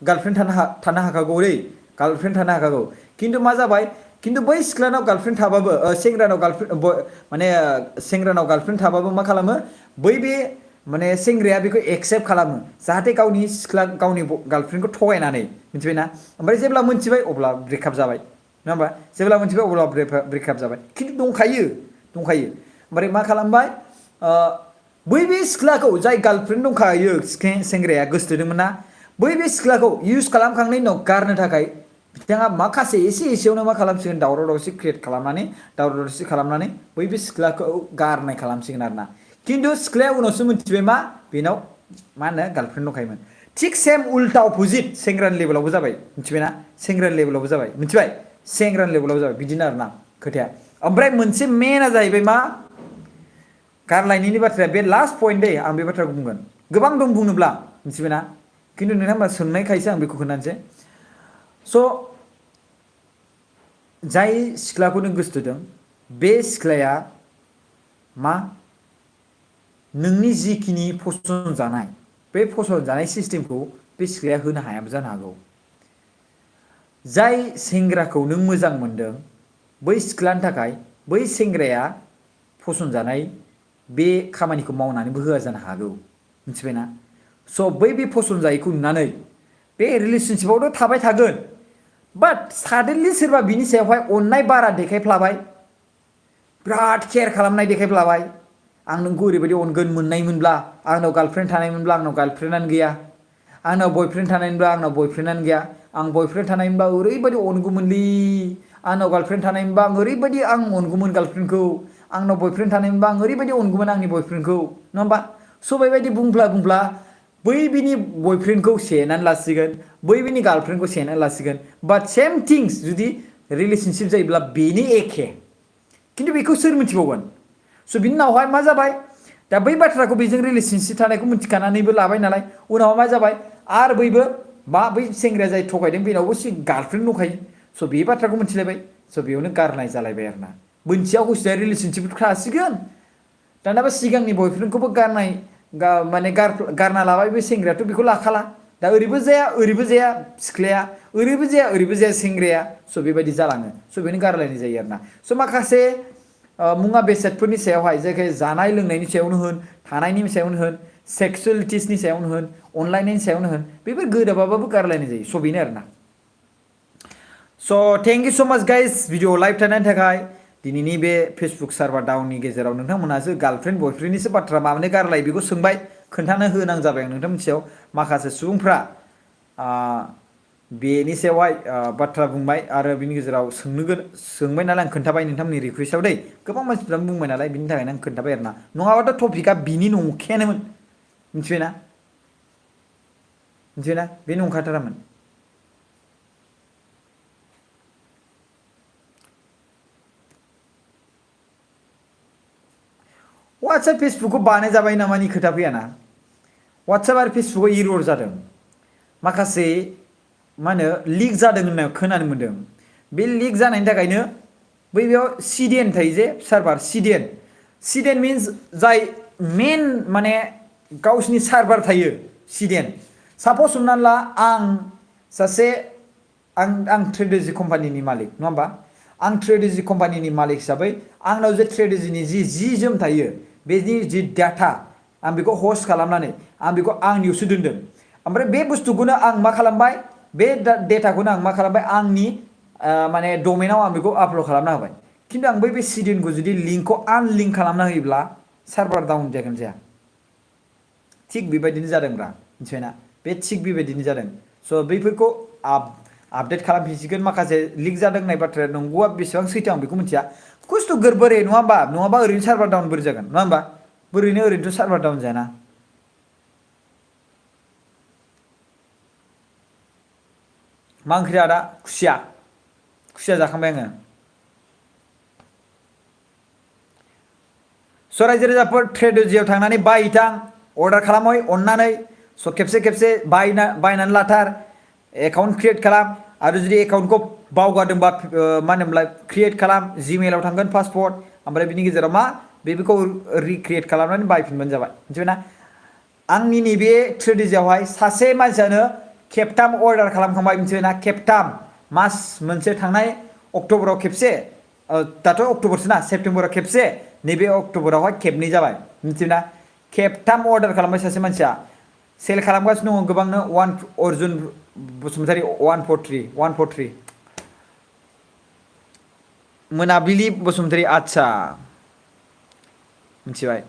गार्लफ्रेन्ड थानो हाखागौ दै गार्लफ्रेन्ड थानो हाखागौ खिन्थु मा जाबाय खिन्थु बै सिख्लानाव गार्लफ्रेन्ड थाबाबो सेंग्रानाव गार्लफ्रेन्ड थाबाबो मा खालामो बै बे माने सेंग्राया बेखौ एक्सेप्ट खालामो जाहाथे गावनि गार्लफ्रेन्डखौ थगायनानै मिथिबायना ओमफ्राय जेब्ला मोनथिबाय अब्ला ब्रेकआप जाबाय नङा होमबा जेब्ला मोनथिबाय अब्ला ब्रेकआप जाबाय खिन्थु दंखायो ओमफ्राय मा खालामबाय बै बे सिख्लाखौ जाय गार्लफ्रेन्ड दंखायो सेंग्राया गोसोथोदोंमोन ना बै बे सिख्लाखौ इउज खालामखांनायनि उनाव गारनो थाखाय बिथाङा माखासे एसेयावनो मा खालामसिगोन दावराव दावसि क्रियेट खालामनानै बै बे सिख्लाखौ गारनाय खालामसिगोन आरोना खिन्थु सिख्लाया उनावसो मिथिबाय मा बेनाव मा होनो गार्लफ्रेन्ड दंखायोमोन थिग सेम उल्टा अपोजिट सेंग्रानि लेभेलावबो जाबाय मिथिबायना सेंग्रानि लेभेलावबो जाबाय मिथिबाय सेंग्रानि लेभेलावबो जाबाय बिदिनो आरोना खोथाया ओमफ्राय मोनसे मेनआ जाहैबाय मा गारलायनायनि बाथ्राया बे लास्ट पइन्ट दै आं बे बाथ्राखौ बुंगोन गोबां दं बुंनोब्ला मिथिबायना खिन्थु नोंथाङा होमबा सोंनायखायसो आं बेखौ खोन्थानोसै स' जाय सिख्लाखौ नों गोसोथोदों बे सिख्लाया मा नोंनि जिखिनि फसन जानाय बे फसन जानाय सिस्टेमखौ बे सिख्लाया होनो हायाबो जानो हागौ जाय सेंग्राखौ नों मोजां मोनदों बै सिख्लानि थाखाय बै सेंग्राया फसन जानाय बे खामानिखौ मावनानैबो होआ जानो हागौ मिथिबायना स' बे फसन जायैखौ नुनानै बे रिलेसनशिपआवथ' थाबाय थागोन बाट साडेनलि सोरबा बिनि सायावहाय अननाय बारा देखायफ्लाबाय बिराद केयार खालामनाय देखायफ्लाबाय आं नोंखौ ओरैबायदि अनगोन मोननायमोनब्ला आंनाव गार्लफ्रेन्ड थानायमोनब्ला आंनाव गार्लफ्रेन्डआनो गैया आंनाव बयफ्रेन्ड थानायमोनब्ला आंनाव बयफ्रेन्डआनो गैया आं बयफ्रेन्ड थानायमोनबा ओरैबायदि अनगौमोनलै आंनाव गार्लफ्रेन्ड थानायमोनबा आं ओरैबायदि अनगौमोन गार्लफ्रेन्डखौ आंनाव बयफ्रेन्ड थानायमोनबा आं ओरैबायदि अनगौमोन आंनि बयफ्रेन्डखौ नङा होमबा स' बेबायदि बुंब्ला बै बिनि बयफ्रेन्डखौ सेनानै लासिगोन बै बिनि गार्लफ्रेन्डखौ सेनानै लासिगोन बाट सेम थिंस जुदि रिलेसनशिप जायोब्ला बेनो एखे खिन्थु बेखौ सोर मिथिबावगोन स' बिनि उनावहाय मा जाबाय दा बै बाथ्राखौ बेजों रिलेसनशिप थानायखौ मिथिखानानैबो लाबाय नालाय उनाव मा जाबाय आरो बैबो बै सेंग्राया जाय थगायदों बेनावबो गार्लफ्रेन्ड दंखायो स' बे बाथ्राखौ मिथिलायबाय स' बेयावनो गारनाय जालायबाय आरोना मोनसेया हसिया रिलेसनशिप थासिगोन दानाबा सिगांनि बयफ्रेन्डखौबो माने गारना लाबाय बे सेंग्रायाथ' बेखौ लाखाला दा ओरैबो जाया सिख्लाया ओरैबो जाया सेंग्राया स' बेबायदि जालाङो स' बेनो गारलायनाय जायो आरोना स' माखासे मुवा बेसादफोरनि सायावहाय जायखि जानाय लोंनायनि सायावनो होन थानायनि सायावनो होन सेक्सुअलिटिसनि सायावनो होन अनलायनायनि सायावनो होन बेफोर गोरोबाबाबो गारलायनाय जायो स' बेनो आरोना स' थेंक इउ स' माच गाइस भिडिअ लाइभ थानायनि थाखाय दिनैनि बे फेसबुक सार्भार डाउननि गेजेराव नोंथांमोनहासो गार्लफ्रेन्ड बयफ्रेन्डनिसो बाथ्रा माबानो गारलाय बेखौ सोंबाय खोन्थानो होनां जाबाय आं नोंथांमोननि सायाव माखासे सुबुंफ्रा बेनि सायावहाय बाथ्रा बुंबाय आरो बिनि गेजेराव सोंबाय नालाय आं खोन्थाबाय नोंथांमोननि रिकुवेस्टआव दै गोबां मानसिफ्रानो बुंबाय नालाय बिनि थाखायनो आं खोन्थाबाय आरोना नङाबाथ' टपिकआ बिनि नंखायानोमोन मिथिबायना बे नंखाथारामोन WhatsApp फेसबुकखौ बानाय जाबाय नामानि खोथा फैयाना WhatsApp आरो फेसबुकआव इरर जादों माखासे मा होनो लिक जादों होनना खोनानो मोन्दों बे लिक जानायनि थाखायनो बेयाव CDN थायो जे सार्भार CDN मिन्स जाय मेन माने गावसिनि सार्भार थायो CDN सापस हमनानै ला आं सासे आं ट्रेडिजि कम्पानिनि मालिक नङा होमबा आं ट्रेडिजि कम्पानिनि मालिक हिसाबै आंनाव जे ट्रेडिजिनि जि जोम थायो बेनि जि डाटा आं बेखौ हस्ट खालामनानै आं बेखौ आंनियावसो दोनदों ओमफ्राय बे बुस्थुखौनो आं मा खालामबाय बे डेटाखौनो आं मा खालामबाय आंनि माने डमेनाव आं बेखौ आपल'ड खालामना होबाय खिन्थु आं बे CDNखौ जुदि लिंकखौ आनलिंक खालामना होयोब्ला सार्भार डाउन जागोन जाया थिग बेबायदिनो जादोंब्रा मिथिबायना बे थिग बेबायदिनो जादों स' बैफोरखौ आपडेट खालामफिनसिगोन माखासे लिक जादों होननाय बाथ्राया नंगौआ बेसेबां सैथो आं बेखौ मिथिया खस्थ' गोरबोरै नङा होमबा नङाबा ओरैनो सार्भार डाउन बोरै जागोन नङा होमबा ओरैनोथ' सार्भार डाउन जायाना मा ओंख्रि आदा खुसिया जाखांबाय आङो स' रायजो राजाफोर ट्रेडिजियाव थांनानै बायहैथां अर्डार खालामहै अननानै स' खेबसे बायनानै लाथार एकाउन्ट क्रियेट खालाम आरो जुदि एकाउन्टखौ बावगारदोंबा मा होनोमोनलाय क्रियेट खालाम जिमेलाव थांगोन पासपर्ट ओमफ्राय बिनि गेजेराव मा बेखौ रिक्रियेट खालामनानै बायफिनबानो जाबाय मिथिबायना आंनि नैबे ट्रेडिजियावहाय सासे मानसियानो खेबथाम अर्डार खालामखांबाय मिथिबायना खेबथाम मास मोनसे थांनाय अक्ट'बराव खेबसे दाथ' अक्ट'बरसो ना सेप्तेम्बराव खेबसे नैबे अक्ट'बरावहाय खेबनै जाबाय मिथिबायना खेबथाम अर्डार खालामबाय सासे मानसिया सेल खालामगासिनो दङ गोबांनो अर्जुन बसुमतारी 143 मोनाबिलि बसुमतारी आच्छा मिथिबाय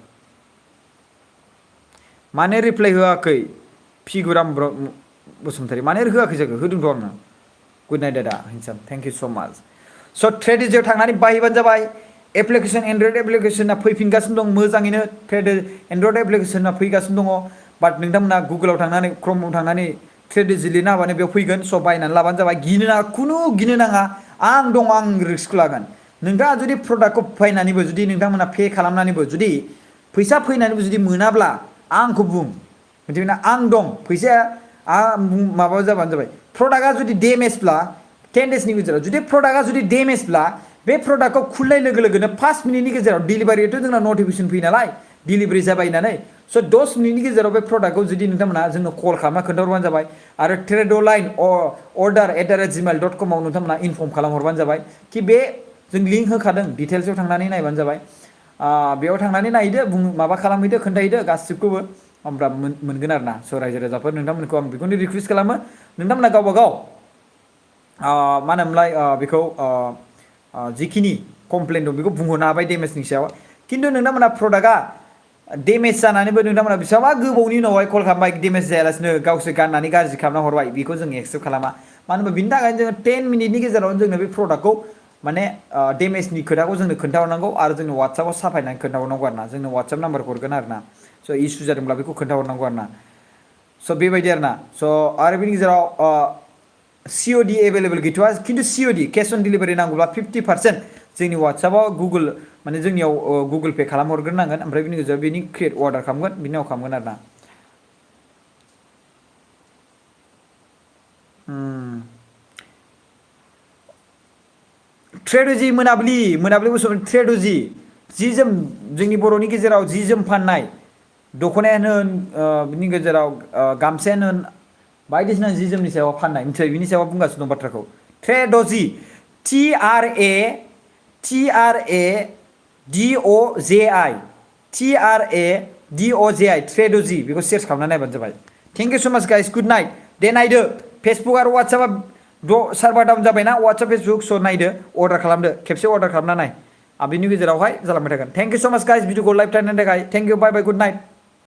मानो रिप्लाय होआखै फिगुराम बसुमतारी मानो होआखै जाखो होदोंथ' आंनो गुड नाइट दादा हिनसाम थेंक इउ स' माच स' ट्रेडिजियाव थांनानै बायहैबानो जाबाय एप्लिकेसन एन्ड्रइड एप्लिकेसना फैफिनगासिनो दं मोजाङैनो एन्ड्रइड एप्लिकेसना फैगासिनो दङ बाट नोंथांमोना गुगोलाव थांनानै क्रमआव थांनानै ट्रेडिजि लिरना होबानो बेयाव फैगोन स' बायनानै लाबानो जाबाय गिनो नाङा खुनु गिनो नाङा आं दं आं रिस्क लागोन नोंथाङा जुदि प्रडाक्टखौ बायनानैबो जुदि नोंथांमोना पे खालामनानैबो जुदि फैसा फैनानैबो जुदि मोनाब्ला आंखौ बुं मिथिबायना आं दं फैसाया माबा जाबानो जाबाय प्रडाक्टआ जुदि डेमेजब्ला 10 डेजनि गेजेराव जुदि प्रडाक्टआ जुदि डेमेजब्ला बे प्रडाक्टखौ खुलनाय लोगो लोगोनो 5 मिनिटनि गेजेराव डिलिभारियाथ' जोंना नटिफिकेसन फैयो नालाय डिलिभारि जाबाय होननानै स' 10 मिनिटनि गेजेराव बे प्रडाक्टखौ जुदि नोंथांमोना जोंनो कल खालामना खोन्थाहरबानो जाबाय आरो ट्रेडलाइन order@gmail.com आव नोंथांमोना इनफर्म खालामहरबानो जाबाय कि बे जों लिंक होखादों डिटेल्सआव थांनानै नायबानो जाबाय बेयाव थांनानै नायदो माबा खालामहैदो खोन्थाहैदो गासिबखौबो होमब्ला मोनगोन आरोना स' रायजो राजाफोर नोंथांमोनखौ आं बेखौनो रिकुवेस्ट खालामो नोंथांमोना गावबा गाव मा होनोमोनलाय बेखौ जिखिनि कमप्लेन दं बेखौ बुंहरनो हाबाय डेमेजनि सायाव खिन्थु नोंथांमोना प्रडाक्टआ डेमेज जानानैबो नोंथांमोना बेसेबांबा गोबावनि उनावहाय कल खालामबाय डेमेज जायालासिनो गावसोर गाननानै गाज्रि खालामना हरबाय बेखौ जों एक्सेप्ट खालामा मानो होनबा बिनि थाखायनो जोङो 10 मिनिटनि गेजेरावनो जोंनो बे प्रडाक्टखौ माने डेमेजनि खोथाखौ जोंनो खोन्थाहरनांगौ आरो जोंनो वाट्सएपआव साफायनानै खोन्थाहरनांगौ आरोना जोंनो वाट्सएप नाम्बारखौ हरगोन आरोना स' इसु जादोंब्ला बेखौ खोन्थाहरनांगौ आरोना स' बेबायदि आरोना स' आरो बेनि गेजेराव COD एभेलेबल गैथ'आ खिन्थु COD केस अन डिलिभारि नांगौब्ला 50% जोंनि वाट्सएपआव गुगोल माने जोंनियाव गुगोल पे खालामहरग्रोनांगोन ओमफ्राय बिनि गेजेराव बेनि क्रियेट अर्डार खालामगोन बिनि उनाव खालामगोन आरोना ट्रेडजि मोनाबिलि बसुमतारी ट्रेडजि जि जोम जोंनि बर'नि गेजेराव जि जोम फाननाय दख'नायानो होन बिनि गेजेराव गामसायानो होन बायदिसिना जि जोमनि सायाव फाननाय मिथिबाय बिनि सायाव बुंगासिनो दं बाथ्राखौ ट्रेडजि TRADOZI DOJI TRADOJI ट्रेड'जि बेखौ सार्च खालामना नायबानो जाबाय थेंक इउ सो माच गाइस गुड नाइट दे नायदो फेसबुक आरो वाट्सएपआ सार्भार डाउन जाबायना वाट्सएप फेसबुक स' नायदो अर्डार खालामदो खेबसे अर्डार खालामना नाय बिनि गेजेरावहाय जालांबाय थागोन थेंक इउ सो माच गाइस भिडिअखौ लाइभ टाइमनि थाखाय thank you bye bye good night